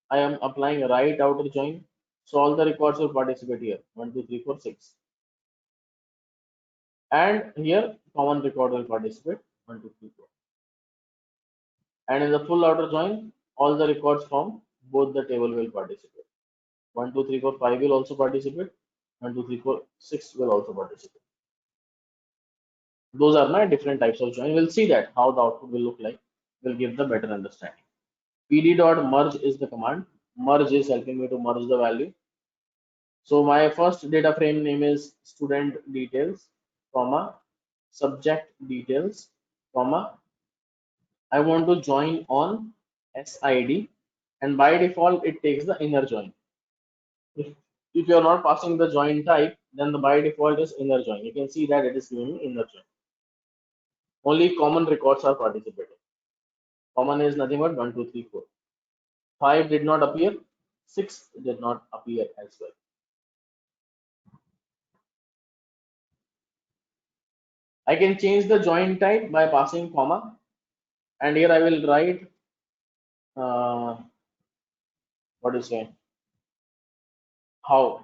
I am applying a right outer join. So all the records will participate here. 1, 2, 3, 4, 6. And here, common record will participate. 1, 2, 3, 4. And in the full outer join, all the records from both the table will participate. 1, 2, 3, 4, 5 will also participate. 1, 2, 3, 4, 6 will also participate. Those are my different types of join. We'll see that how the output will look like. We'll give the better understanding. pd.merge is the command. Merge is helping me to merge the value. So my first data frame name is student details, comma, subject details, comma, I want to join on SID, and by default it takes the inner join. If you are not passing the join type, then the by default is inner join. You can see that it is giving me inner join. Only common records are participating. Common is nothing but 1, 2, 3, 4. 5 did not appear, 6 did not appear as well. I can change the join type by passing comma, and here I will write what is saying how.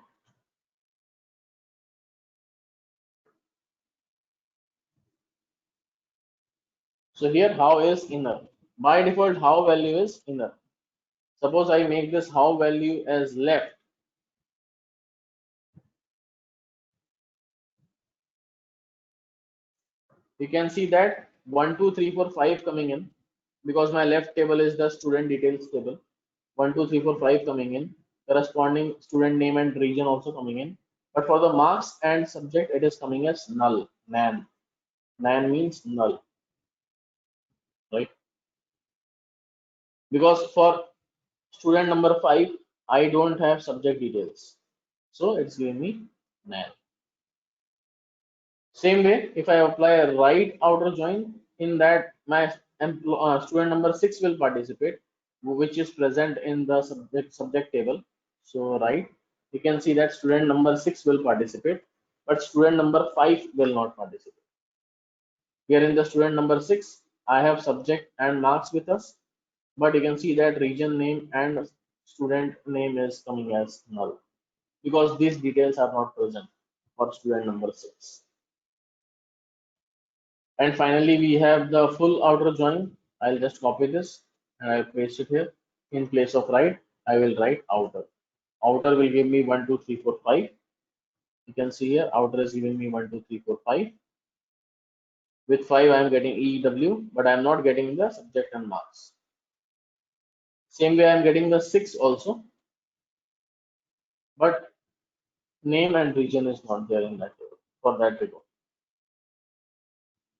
So here how is inner. By default how value is inner. Suppose I make this how value as left. You can see that 1, 2, 3, 4, 5 coming in because my left table is the student details table. 1, 2, 3, 4, 5 coming in, corresponding student name and region also coming in. But for the marks and subject, it is coming as null, nan. Nan means null, right? Because for student number 5, I don't have subject details. So it's giving me nan. Same way, if I apply a right outer join, in that my student number 6 will participate, which is present in the subject table. So right, you can see that student number 6 will participate, but student number 5 will not participate. Here in the student number 6, I have subject and marks with us, but you can see that region name and student name is coming as null because these details are not present for student number 6. And finally, we have the full outer join. I'll just copy this and I'll paste it here. In place of right, I will write outer. Outer will give me 1, 2, 3, 4, 5. You can see here, outer is giving me 1, 2, 3, 4, 5. With 5, I am getting EW, but I am not getting the subject and marks. Same way I'm getting the 6 also, but name and region is not there in that table for that record.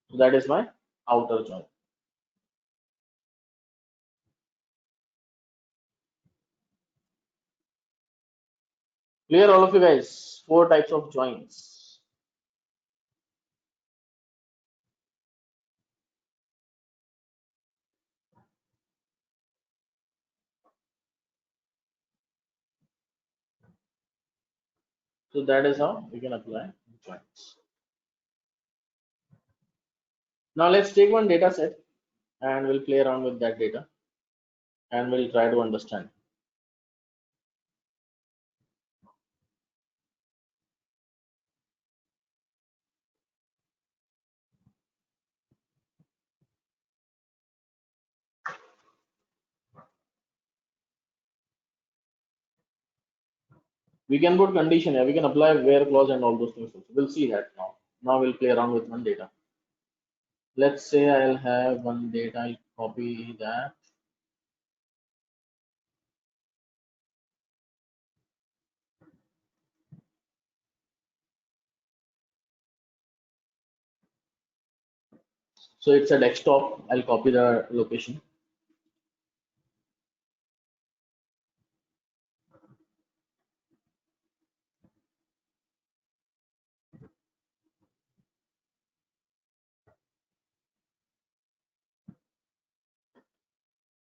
So that is my outer join. Clear all of you guys? 4 types of joins. So that is how we can apply joins. Now let's take one data set and we'll play around with that data and we'll try to understand. We can put condition here, we can apply where clause and all those things also. We'll see that now. Now we'll play around with one data. Let's say I'll have one data, I'll copy that. So it's a desktop, I'll copy the location.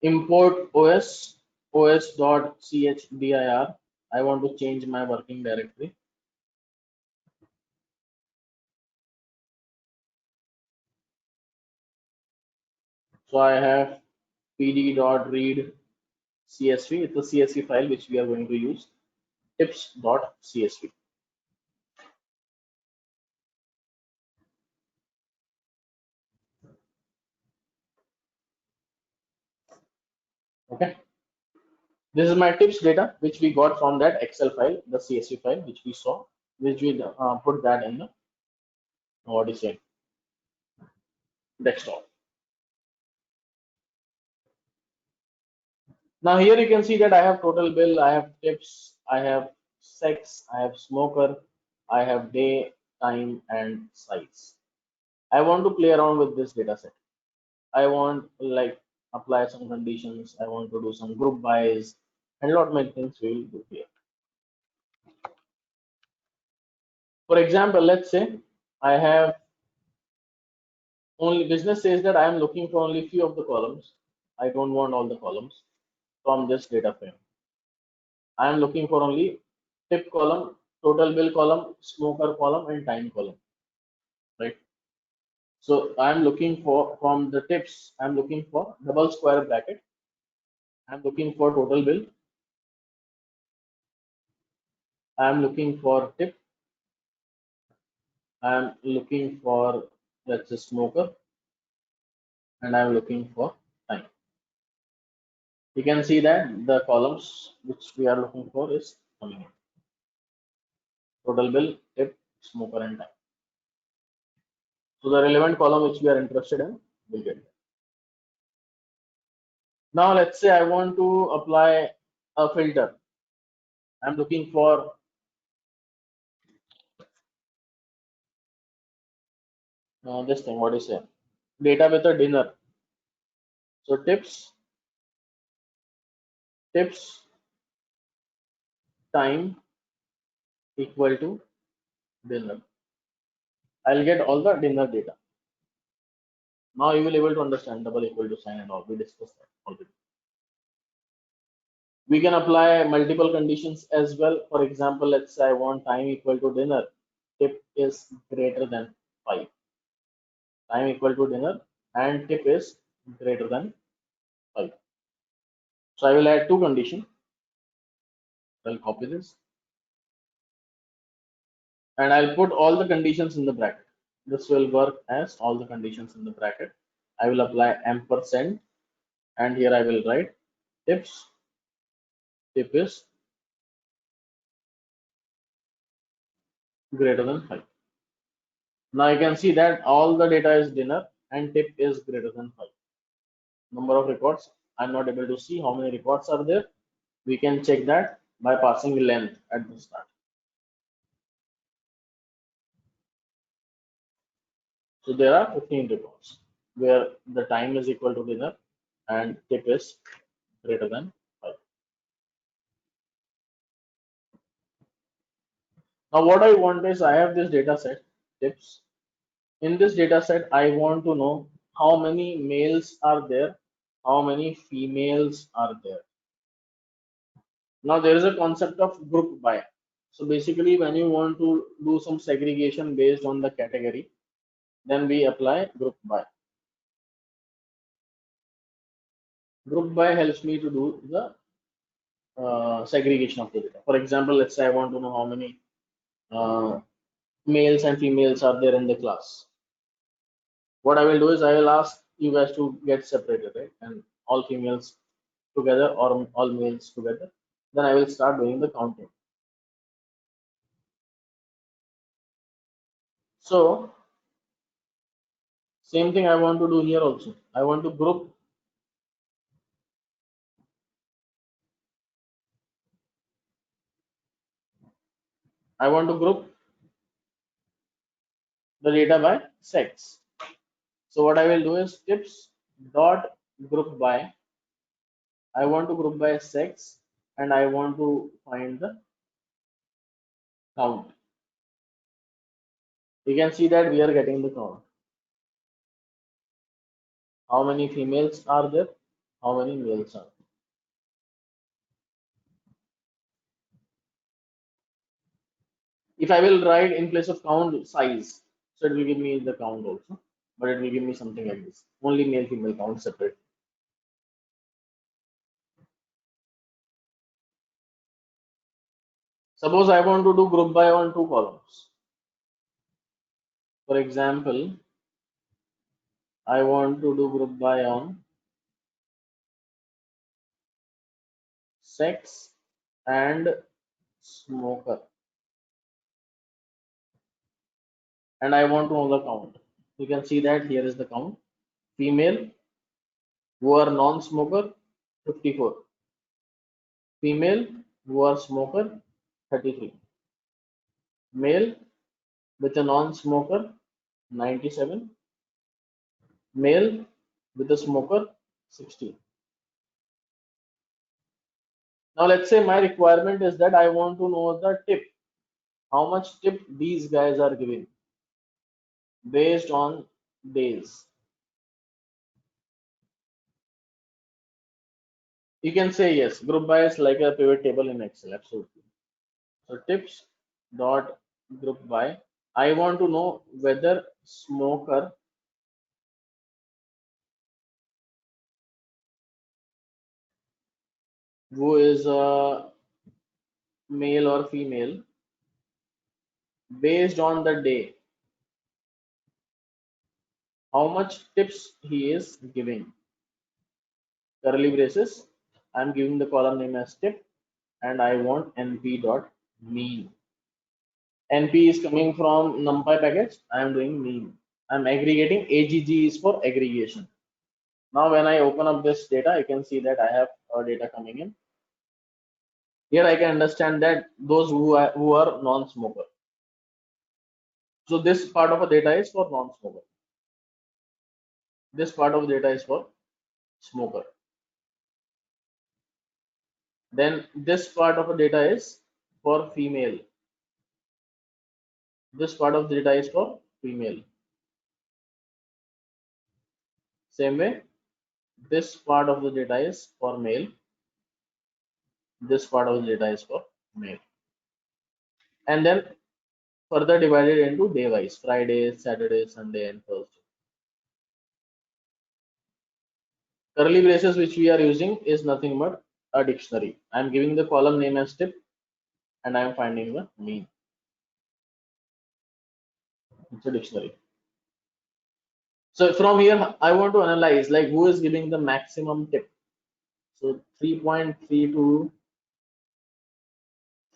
Import os.chdir. I want to change my working directory. So I have pd.read CSV. It's a CSV file which we are going to use. Tips.csv. Okay. This is my tips data which we got from that Excel file, the CSV file which we saw, which we put that in the what is it desktop. Now here you can see that I have total bill, I have tips, I have sex, I have smoker, I have day, time, and size. I want to play around with this data set. I want like apply some conditions. I want to do some group buys and a lot many things we will do here. For example, let's say I have only business says that I am looking for only few of the columns. I don't want all the columns from this data frame. I am looking for only tip column, total bill column, smoker column, and time column, right? So I'm looking for from the tips, I'm looking for double square bracket. I'm looking for total bill. I'm looking for tip. I'm looking for let's say smoker, and I'm looking for time. You can see that the columns which we are looking for is coming in. Total bill, tip, smoker, and time. So the relevant column which we are interested in will get there. Now let's say I want to apply a filter. I'm looking for this thing. What is it? Data with a dinner. So tips, time equal to dinner. I'll get all the dinner data. Now you will able to understand double equal to sign and all. We discussed that already. We can apply multiple conditions as well. For example, let's say I want time equal to dinner. Tip is greater than 5. Time equal to dinner and tip is greater than 5. So I will add two conditions. I'll copy this and I'll put all the conditions in the bracket. This will work as all the conditions in the bracket. I will apply ampersand and here I will write tips. Tip is greater than 5. Now you can see that all the data is dinner and tip is greater than 5. Number of records I'm not able to see how many records are there. We can check that by passing length at the start. So there are 15 records where the time is equal to dinner and tip is greater than 5. Now what I want is I have this data set tips. In this data set, I want to know how many males are there, how many females are there. Now there is a concept of group by. So basically when you want to do some segregation based on the category, then we apply group by. Group by helps me to do the segregation of the data. For example, let's say I want to know how many uh, males and females are there in the class. What I will do is I will ask you guys to get separated, right? And all females together or all males together. Then I will start doing the counting. So same thing I want to do here also. I want to group. I want to group the data by sex. So what I will do is tips dot group by. I want to group by sex and I want to find the count. You can see that we are getting the count. How many females are there? How many males are there? If I will write in place of count size, so it will give me the count also, but it will give me something like this. Only male female count separate. Suppose I want to do group by on two columns. For example, I want to do group by on sex and smoker. And I want to know the count. You can see that here is the count. Female who are non-smoker 54. Female who are smoker 33. Male with a non-smoker 97. Male with a smoker 60. Now let's say my requirement is that I want to know the tip. How much tip these guys are giving based on days. You can say yes, group by is like a pivot table in Excel, absolutely. So tips dot group by. I want to know whether smoker who is a male or female based on the day, how much tips he is giving. Curly braces. I'm giving the column name as tip and I want np dot mean. NP is coming from NumPy package. I am doing mean. I'm aggregating. AGG is for aggregation. Now when I open up this data, you can see that I have data coming in. Here I can understand that those who are non-smoker. So this part of the data is for non-smoker. This part of the data is for smoker. Then this part of the data is for female. This part of the data is for female. Same way, this part of the data is for male. This part of the data is for male. And then further divided into day wise: Friday, Saturday, Sunday, and Thursday. Curly braces which we are using is nothing but a dictionary. I am giving the column name as tip and I am finding the mean. It's a dictionary. So from here, I want to analyze like who is giving the maximum tip. So 3.32,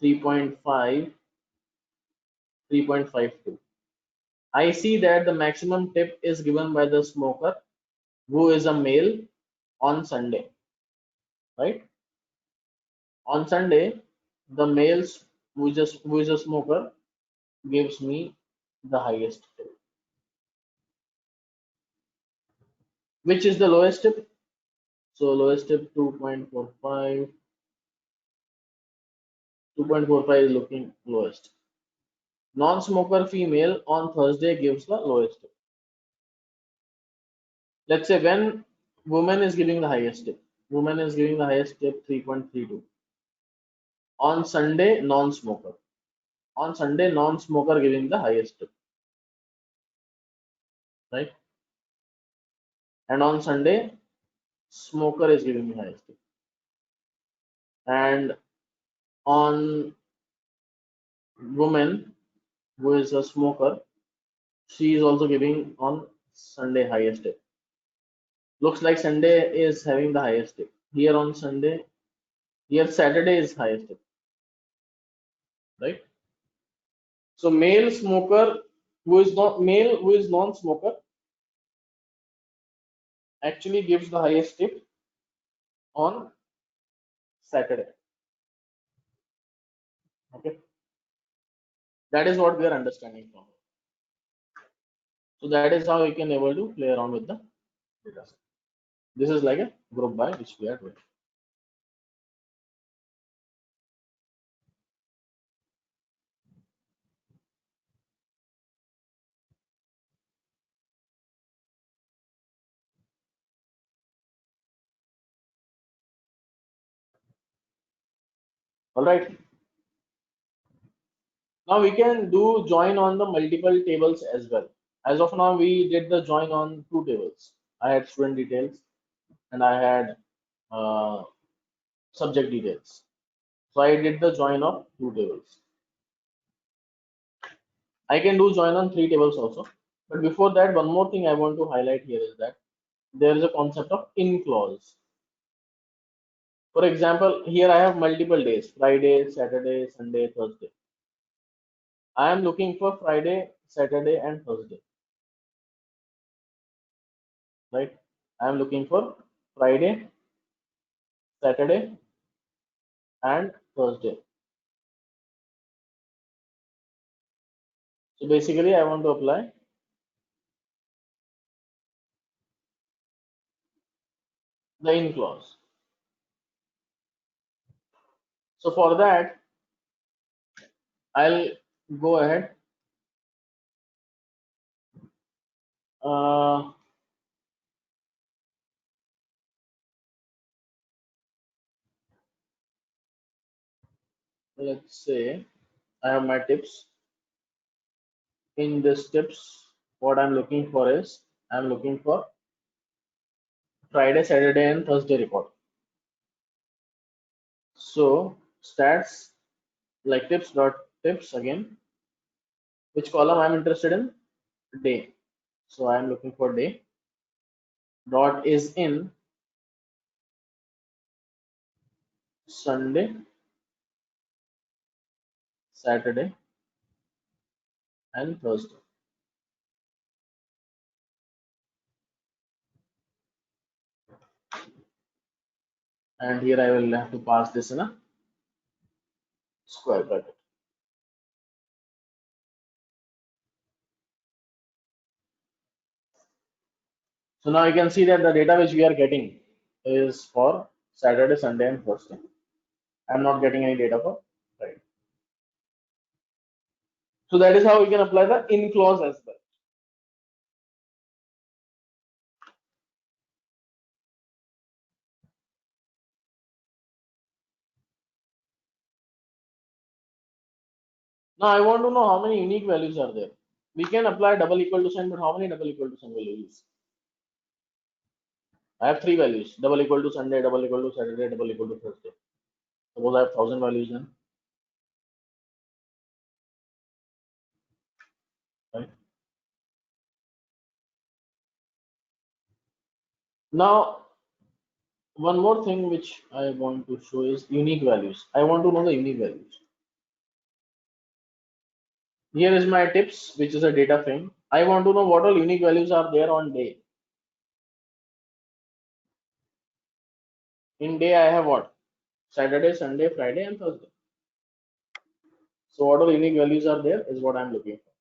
3.5, 3.52. I see that the maximum tip is given by the smoker who is a male on Sunday. right? On Sunday, the males who is a smoker gives me the highest tip. Which is the lowest tip? So lowest tip 2.45. 2.45 is looking lowest. Non-smoker female on Thursday gives the lowest tip. Let's say when woman is giving the highest tip. Woman is giving the highest tip 3.32. On Sunday, non-smoker. On Sunday, non-smoker giving the highest tip, right? And on Sunday, smoker is giving the highest tip. And on woman who is a smoker, she is also giving on Sunday highest tip. Looks like Sunday is having the highest tip. Here on Sunday, here Saturday is highest tip, right? So male smoker who is not male who is non-smoker actually gives the highest tip on Saturday. Okay, that is what we are understanding from. So that is how we can able to play around with the data set. This is like a group by which we are doing. All right. Now we can do join on the multiple tables as well. As of now, we did the join on two tables. I had student details and I had uh, subject details. So I did the join of two tables. I can do join on three tables also. But before that, one more thing I want to highlight here is that there is a concept of in clause. For example, here I have multiple days: Friday, Saturday, Sunday, Thursday. I am looking for Friday, Saturday, and Thursday, right? I am looking for Friday, Saturday, and Thursday. So basically, I want to apply the in clause. So for that, I'll go ahead. Uh, let's say I have my tips. In this tips, what I'm looking for is I'm looking for Friday, Saturday, and Thursday report. So stats like tips dot tips again. Which column I'm interested in? Day. So I'm looking for day. Dot is in Sunday, Saturday, and Thursday. And here I will have to pass this in a square bracket. So now you can see that the data which we are getting is for Saturday, Sunday, and Thursday. I'm not getting any data for Friday. So that is how we can apply the in clause as well. Now I want to know how many unique values are there. We can apply double equal to sign, but how many double equal to sign will you use? I have three values: double equal to Sunday, double equal to Saturday, double equal to Thursday. Suppose I have 1,000 values then, right? Now, one more thing which I want to show is unique values. I want to know the unique values. Here is my tips, which is a data frame. I want to know what all unique values are there on day. In day, I have what? Saturday, Sunday, Friday, and Thursday. So what all unique values are there is what I'm looking for.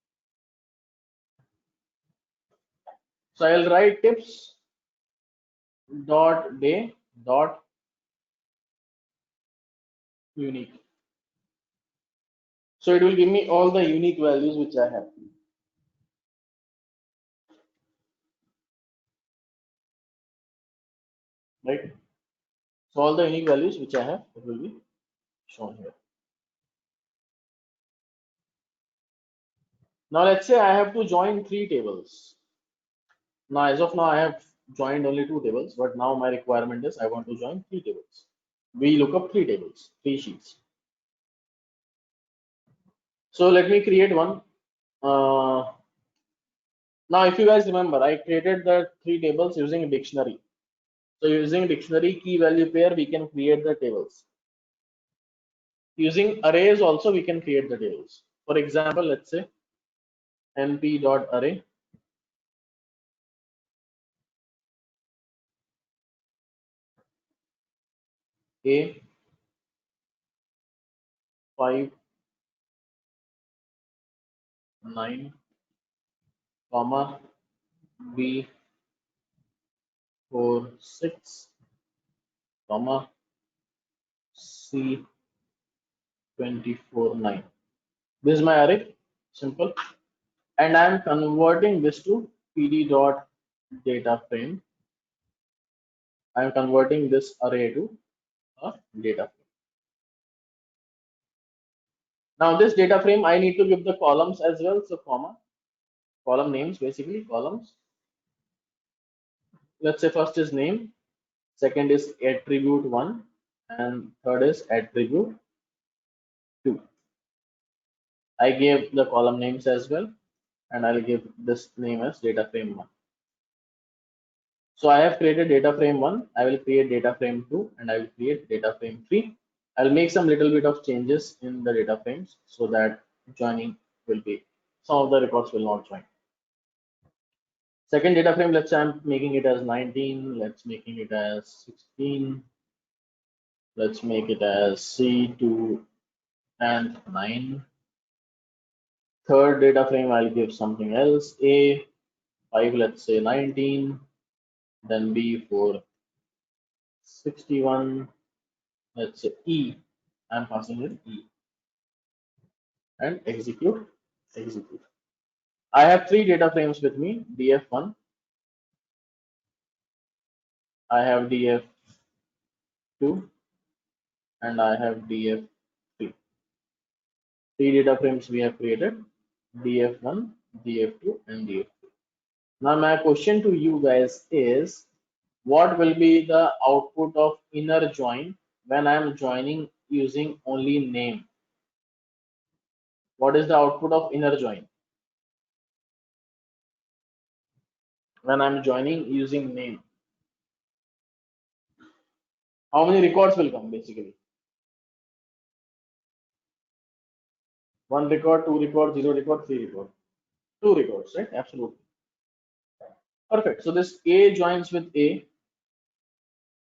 So I'll write tips dot day dot unique. So it will give me all the unique values which I have. Right? So all the unique values which I have, it will be shown here. Now let's say I have to join 3 tables. Now as of now I have joined only 2 tables, but now my requirement is I want to join 3 tables. We look up 3 tables, 3 sheets. So let me create one. Now if you guys remember, I created the 3 tables using a dictionary. So using dictionary key value pair, we can create the tables. Using arrays also we can create the tables. For example, let's say np.array a 5 9 comma b 4 6 comma c 24 9. This is my array, simple, and I am converting this to pd dot data frame. I am converting this array to a data frame. Now this data frame I need to give the columns as well, so comma column names, basically columns. Let's say first is name, second is attribute 1, and third is attribute 2. I gave the column names as well, and I'll give this name as data frame 1. So I have created data frame 1, I will create data frame 2, and I will create data frame 3. I'll make some little bit of changes in the data frames so that joining will be, some of the records will not join. Second data frame, let's say I'm making it as 19, let's making it as 16, let's make it as C2 and 9. Third data frame, I'll give something else, A5, let's say 19, then B4 61, let's say E, I'm passing it E, and execute. I have 3 data frames with me, df1, I have df2, and I have df3. 3 data frames we have created, df1, df2, and df3. Now my question to you guys is, what will be the output of inner join when I am joining using only name? What is the output of inner join when I'm joining using name? How many records will come basically? 1 record, 2 record, 0 record, 3 record. 2 records, right? Absolutely. Perfect. So this A joins with A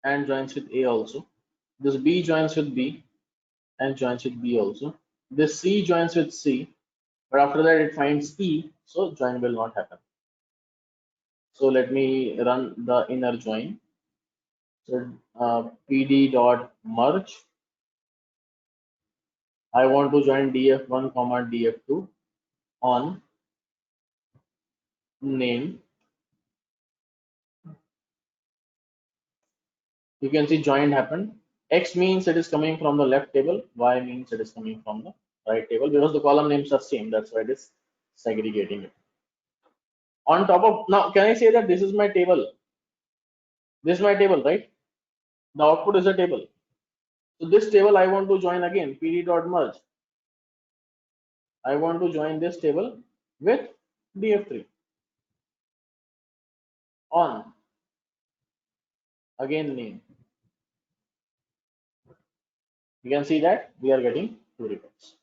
and joins with A also. This B joins with B and joins with B also. This C joins with C, but after that it finds E, so join will not happen. So let me run the inner join. So pd dot merge. I want to join df1 comma df2 on name. You can see join happened. X means it is coming from the left table. Y means it is coming from the right table because the column names are same. That's why it is segregating it. On top of, now, can I say that this is my table? This is my table, right? The output is a table. So this table I want to join again, pd dot merge. I want to join this table with df3 on again name. You can see that we are getting 2 records.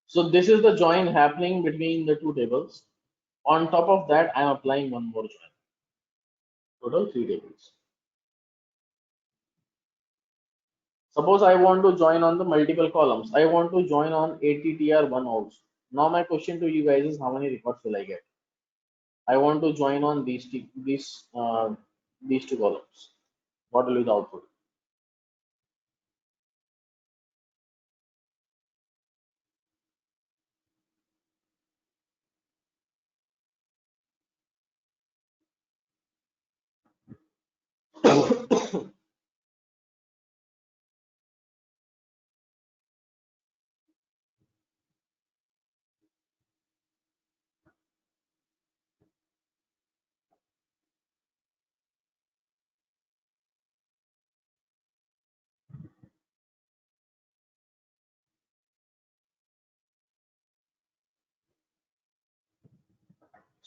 So this is the join happening between the 2 tables. On top of that, I am applying one more join. Total three tables. Suppose I want to join on the multiple columns. I want to join on ATTR1 also. Now my question to you guys is how many records will I get? I want to join on these two columns. What will be the output?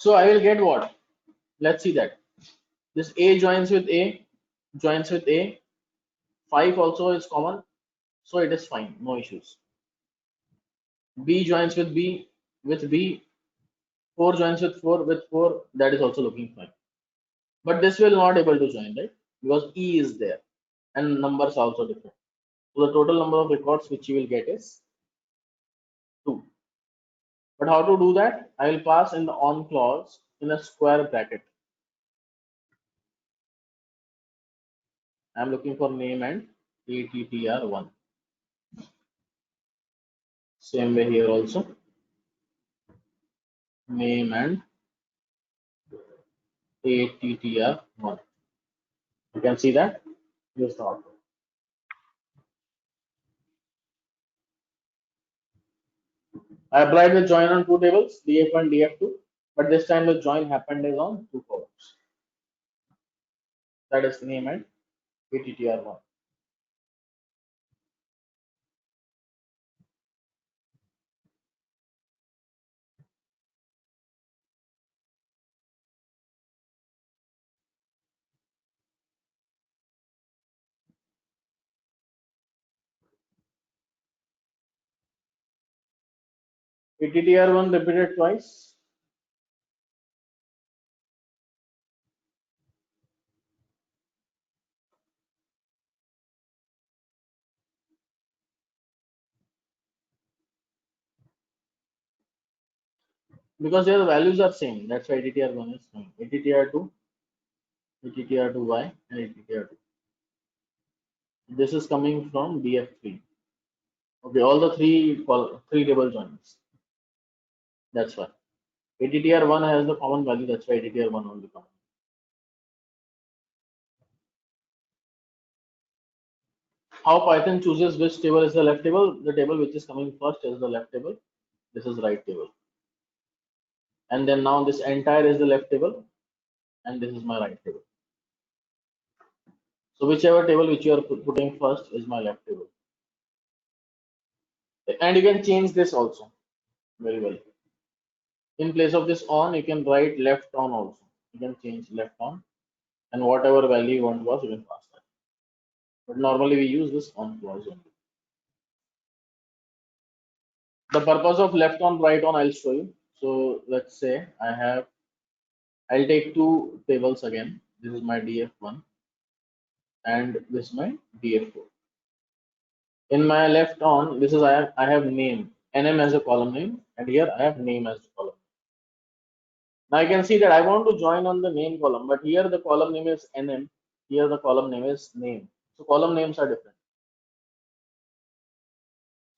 So I will get what? Let's see that. This A joins with A, joins with A. 5 also is common, so it is fine, no issues. B joins with B. 4 joins with 4, that is also looking fine. But this will not able to join, right? Because E is there and numbers are also different. So the total number of records which you will get is 2. But how to do that? I will pass in the on clause in a square bracket. I am looking for name and ATTR1. Same way here also. Name and ATTR1. You can see that. Here's the output. I applied the join on two tables, DF1, DF2, but this time the join happened is on two columns. That is name and ATTR1. ATTR1 repeated twice. Because their values are same. That's why ATTR1 is same. ATTR2, ATTR2Y, and ATTR2. This is coming from DF3. Okay, all the three table joins. That's why. ATTR1 has the common value. That's why ATTR1 only common. How Python chooses which table is the left table? The table which is coming first is the left table. This is right table. And then now this entire is the left table, and this is my right table. So whichever table which you are putting first is my left table. And you can change this also very well. In place of this on, you can write left on also. You can change left on, and whatever value you want was you can pass that. But normally we use this on clause only. The purpose of left on, right on, I'll show you. So let's say I'll take two tables again. This is my DF1 and this is my DF4. In my left on, this is I have name, NM as a column name, and here I have name as a column. Now you can see that I want to join on the name column, but here the column name is NM, here the column name is name. So column names are different.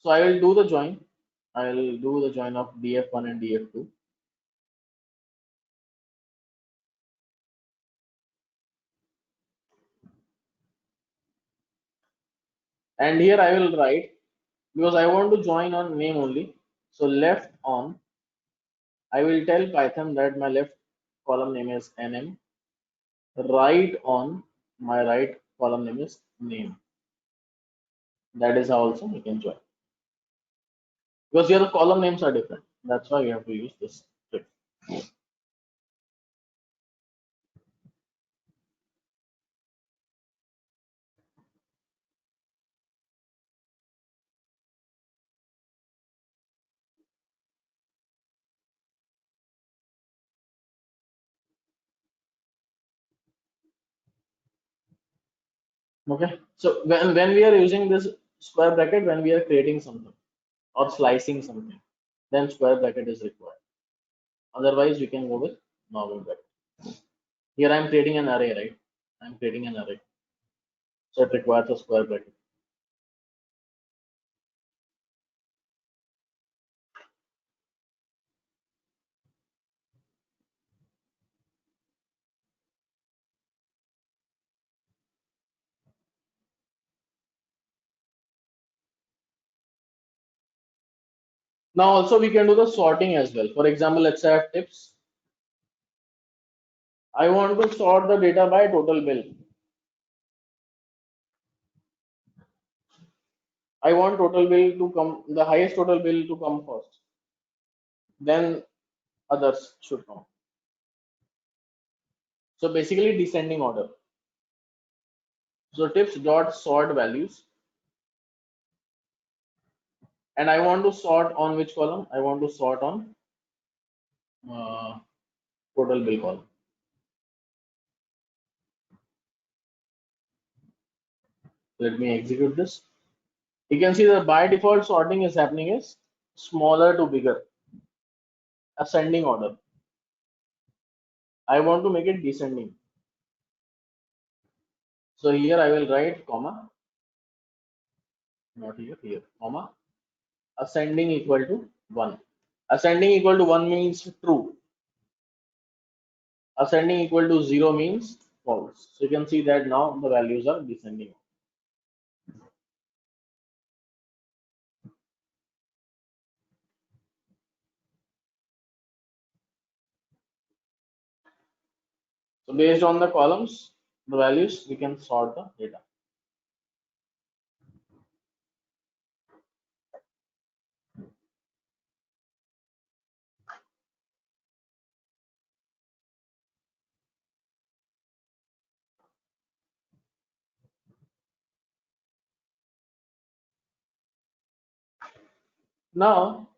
So I will do the join. I will do the join of DF1 and DF2. And here I will write, because I want to join on name only. So left on, I will tell Python that my left column name is NM. Right on, my right column name is name. That is how also we can join. Because here the column names are different. That's why we have to use this trick. Okay, so when we are using this square bracket, when we are creating something or slicing something, then square bracket is required. Otherwise, we can go with normal bracket. Here I am creating an array, right? I'm creating an array, so it requires a square bracket. Now also we can do the sorting as well. For example, let's say I have tips. I want to sort the data by total bill. I want total bill to come, the highest total bill to come first. Then others should come. So basically descending order. So tips dot sort values. And I want to sort on which column? I want to sort on uh, total bill column. Let me execute this. You can see that by default sorting is happening is smaller to bigger, ascending order. I want to make it descending. So here I will write comma, not here, here, comma, ascending equal to 1. Ascending equal to 1 means true. Ascending equal to 0 means false. So you can see that now the values are descending. So based on the columns, the values, we can sort the data. Now,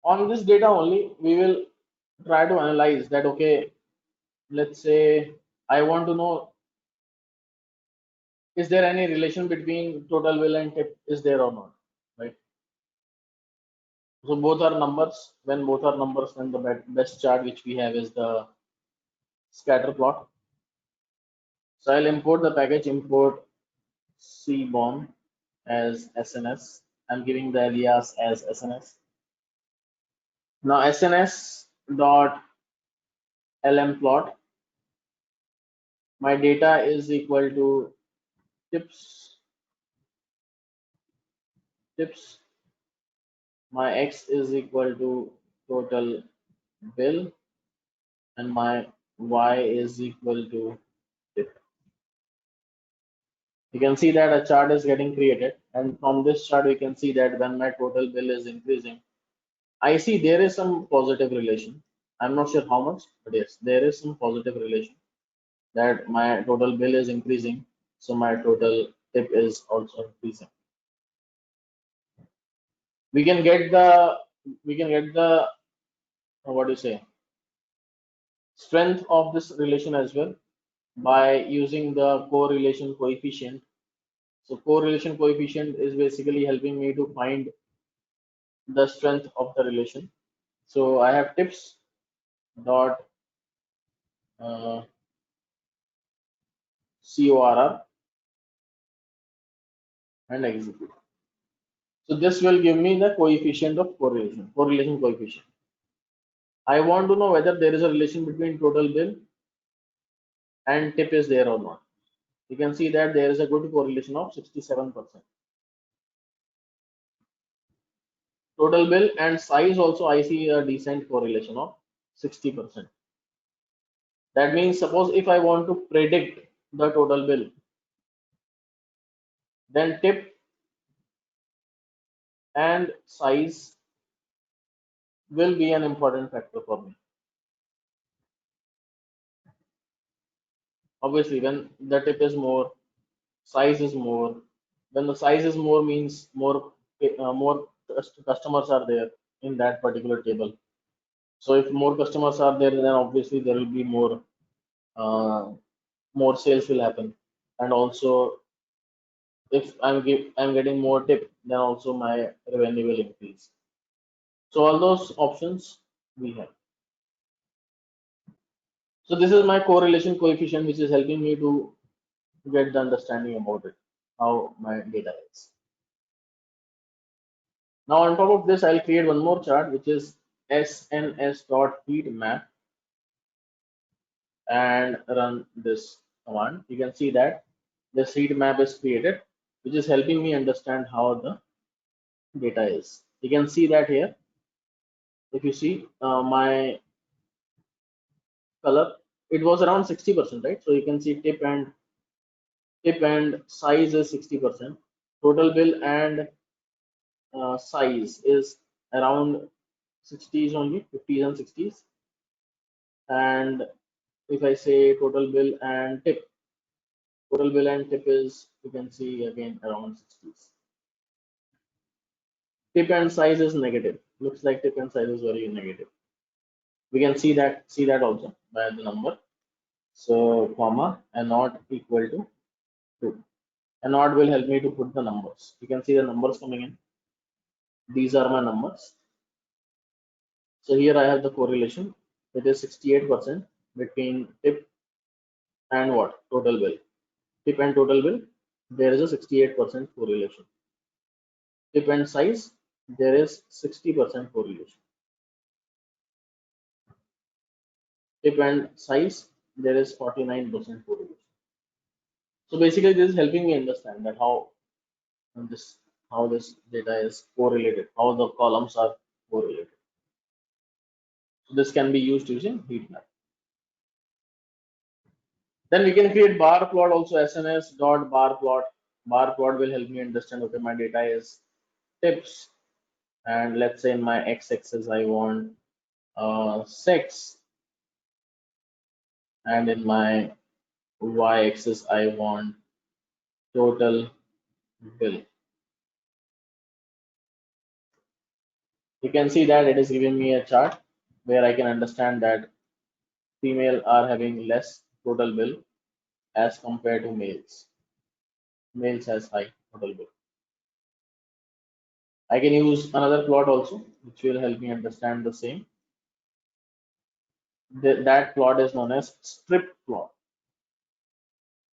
on this data only, we will try to analyze that, okay, let's say I want to know, is there any relation between total bill and tip, is there or not, right? So both are numbers. When both are numbers, then the best chart which we have is the scatter plot. So I'll import the package, import cbom as SNS. I'm giving the alias as SNS. Now SNS dot lm plot. My data is equal to tips. Tips. My x is equal to total bill, and my y is equal to tip. You can see that a chart is getting created, and from this chart we can see that when my total bill is increasing, I see there is some positive relation. I'm not sure how much, but yes, there is some positive relation that my total bill is increasing, so my total tip is also increasing. We can get the what do you say, strength of this relation as well by using the correlation coefficient. So correlation coefficient is basically helping me to find the strength of the relation. So I have tips dot uh, CORR and execute. So this will give me the coefficient of correlation coefficient. I want to know whether there is a relation between total bill and tip is there or not. You can see that there is a good correlation of 67%. Total bill and size also I see a decent correlation of 60%. That means suppose if I want to predict the total bill, then tip and size will be an important factor for me. Obviously, when the tip is more, size is more. When the size is more means more customers are there in that particular table. So if more customers are there, then obviously there will be uh, more sales will happen, and also if I'm getting more tip, then also my revenue will increase. So all those options we have. So this is my correlation coefficient, which is helping me to get the understanding about it, how my data is. Now on top of this, I'll create one more chart, which is sns.heat map, and run this command. You can see that this heat map is created, which is helping me understand how the data is. You can see that here. If you see my color, it was around 60%, right? So you can see tip and size is 60%. Total bill and size is around 60s only, 50s and 60s. And if I say total bill and tip is, you can see again around 60s. Tip and size is negative. Looks like tip and size is very negative. We can see that also by the number. So comma and not equal to 2. And not will help me to put the numbers. You can see the numbers coming in. These are my numbers. So here I have the correlation. It is 68% between tip and what? Total bill. Tip and total bill, there is a 68% correlation. Tip and size, there is 60% correlation. Tip and size, there is 49% correlation. So basically, this is helping me understand that this how this data is correlated, how the columns are correlated. So this can be used using heat map. Then we can create bar plot also. SNS dot bar plot. Bar plot will help me understand, okay, my data is tips, and let's say in my x-axis I want 6, and in my y-axis I want total bill. You can see that it is giving me a chart where I can understand that female are having less total bill as compared to males. Males has high total bill. I can use another plot also, which will help me understand the same. That plot is known as strip plot.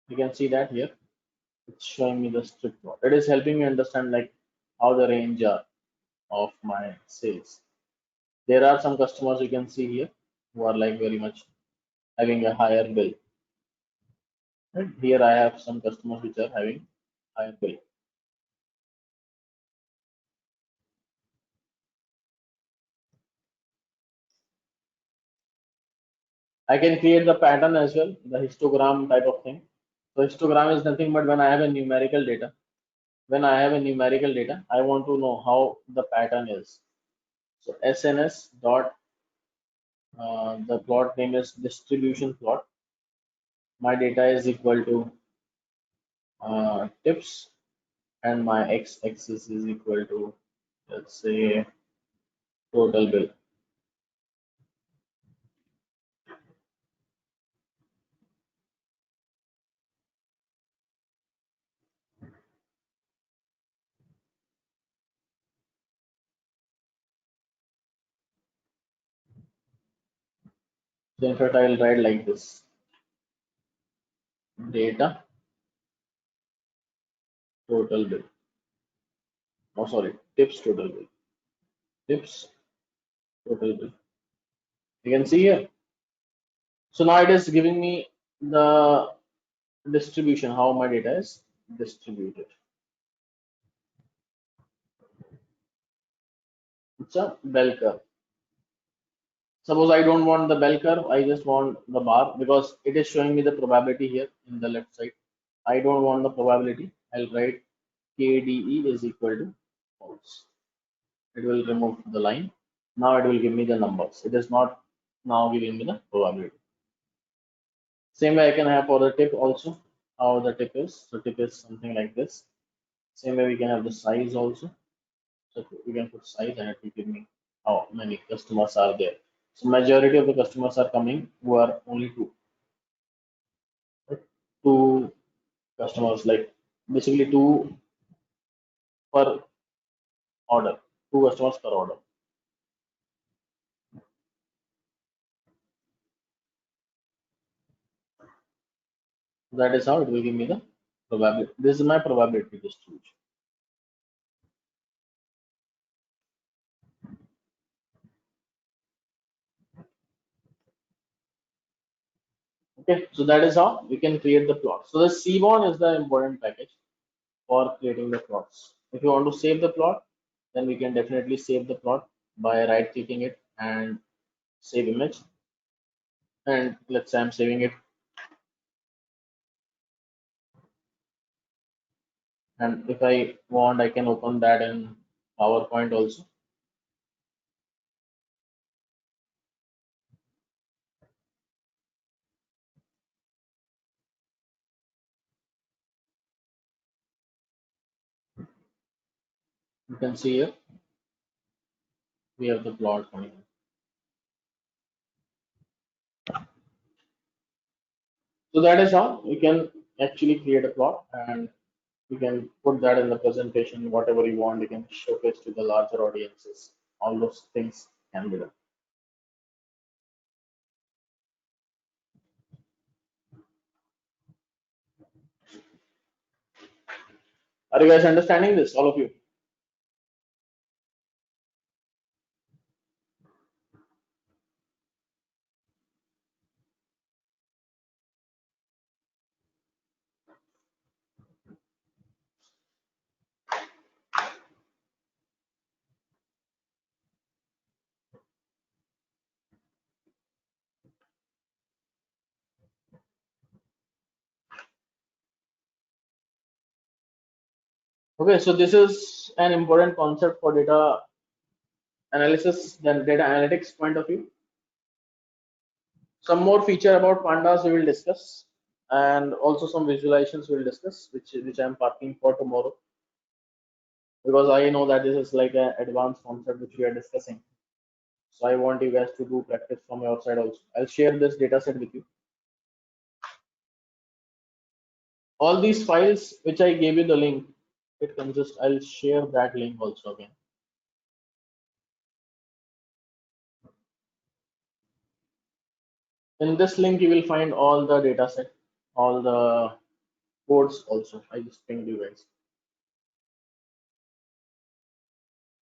You can see that here. It's showing me the strip plot. It is helping me understand like how the range are of my sales. There are some customers you can see here who are like very much having a higher bill. Right? Here I have some customers which are having higher bill. I can create the pattern as well, the histogram type of thing. So histogram is nothing but when I have a numerical data. When I have a numerical data, I want to know how the pattern is. So SNS dot the plot name is distribution plot. My data is equal to tips, and my x-axis is equal to, let's say, total bill. So in fact, I will write like this: data total bill. Oh, sorry, tips total bill. Tips total bill. You can see here. So now it is giving me the distribution, how my data is distributed. It's a bell curve. Suppose I don't want the bell curve, I just want the bar because it is showing me the probability here in the left side. I don't want the probability. I'll write KDE is equal to false. It will remove the line. Now it will give me the numbers. It is not now giving me the probability. Same way I can have for the tip also, how the tip is. So tip is something like this. Same way we can have the size also. So we can put size and it will give me how many customers are there. So majority of the customers are coming who are only two. Right? Two customers, like basically two per order, two customers per order. That is how it will give me the probability. This is my probability distribution. Okay, so that is how we can create the plot. So the Seaborn is the important package for creating the plots. If you want to save the plot, then we can definitely save the plot by right clicking it and save image. And let's say I'm saving it. And if I want, I can open that in PowerPoint also. You can see here, we have the plot coming in. So that is how we can actually create a plot, and you can put that in the presentation, whatever you want, you can showcase to the larger audiences. All those things can be done. Are you guys understanding this, all of you? Okay, so this is an important concept for data analysis, then data analytics point of view. Some more feature about pandas we will discuss, and also some visualizations we will discuss, which I'm parking for tomorrow, because I know that this is like an advanced concept which we are discussing. So I want you guys to do practice from your side also. I'll share this data set with you. All these files which I gave you the link, it consists, I'll share that link also again. In this link, you will find all the data set, all the codes also. I just pinged you guys.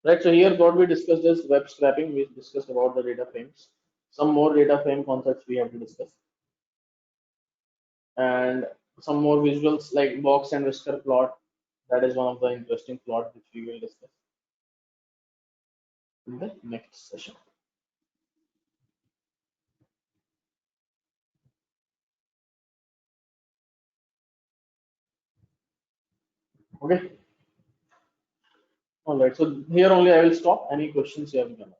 Right, so here what we discussed is web scraping. We discussed about the data frames. Some more data frame concepts we have to discuss. And some more visuals like box and whisker plot. That is one of the interesting plot which we will discuss in the next session. Okay. All right. So here only I will stop. Any questions you have, you can ask.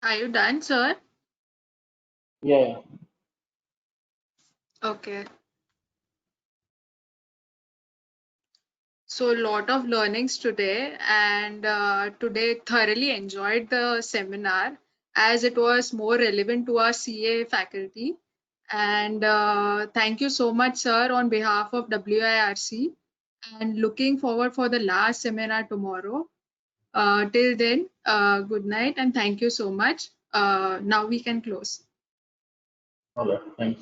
Are you done, sir? Yeah. Okay. So a lot of learnings today, and today thoroughly enjoyed the seminar as it was more relevant to our CA faculty. And thank you so much, sir, on behalf of WIRC. And looking forward for the last seminar tomorrow. Till then, good night and thank you so much. Now we can close. All right. Thanks.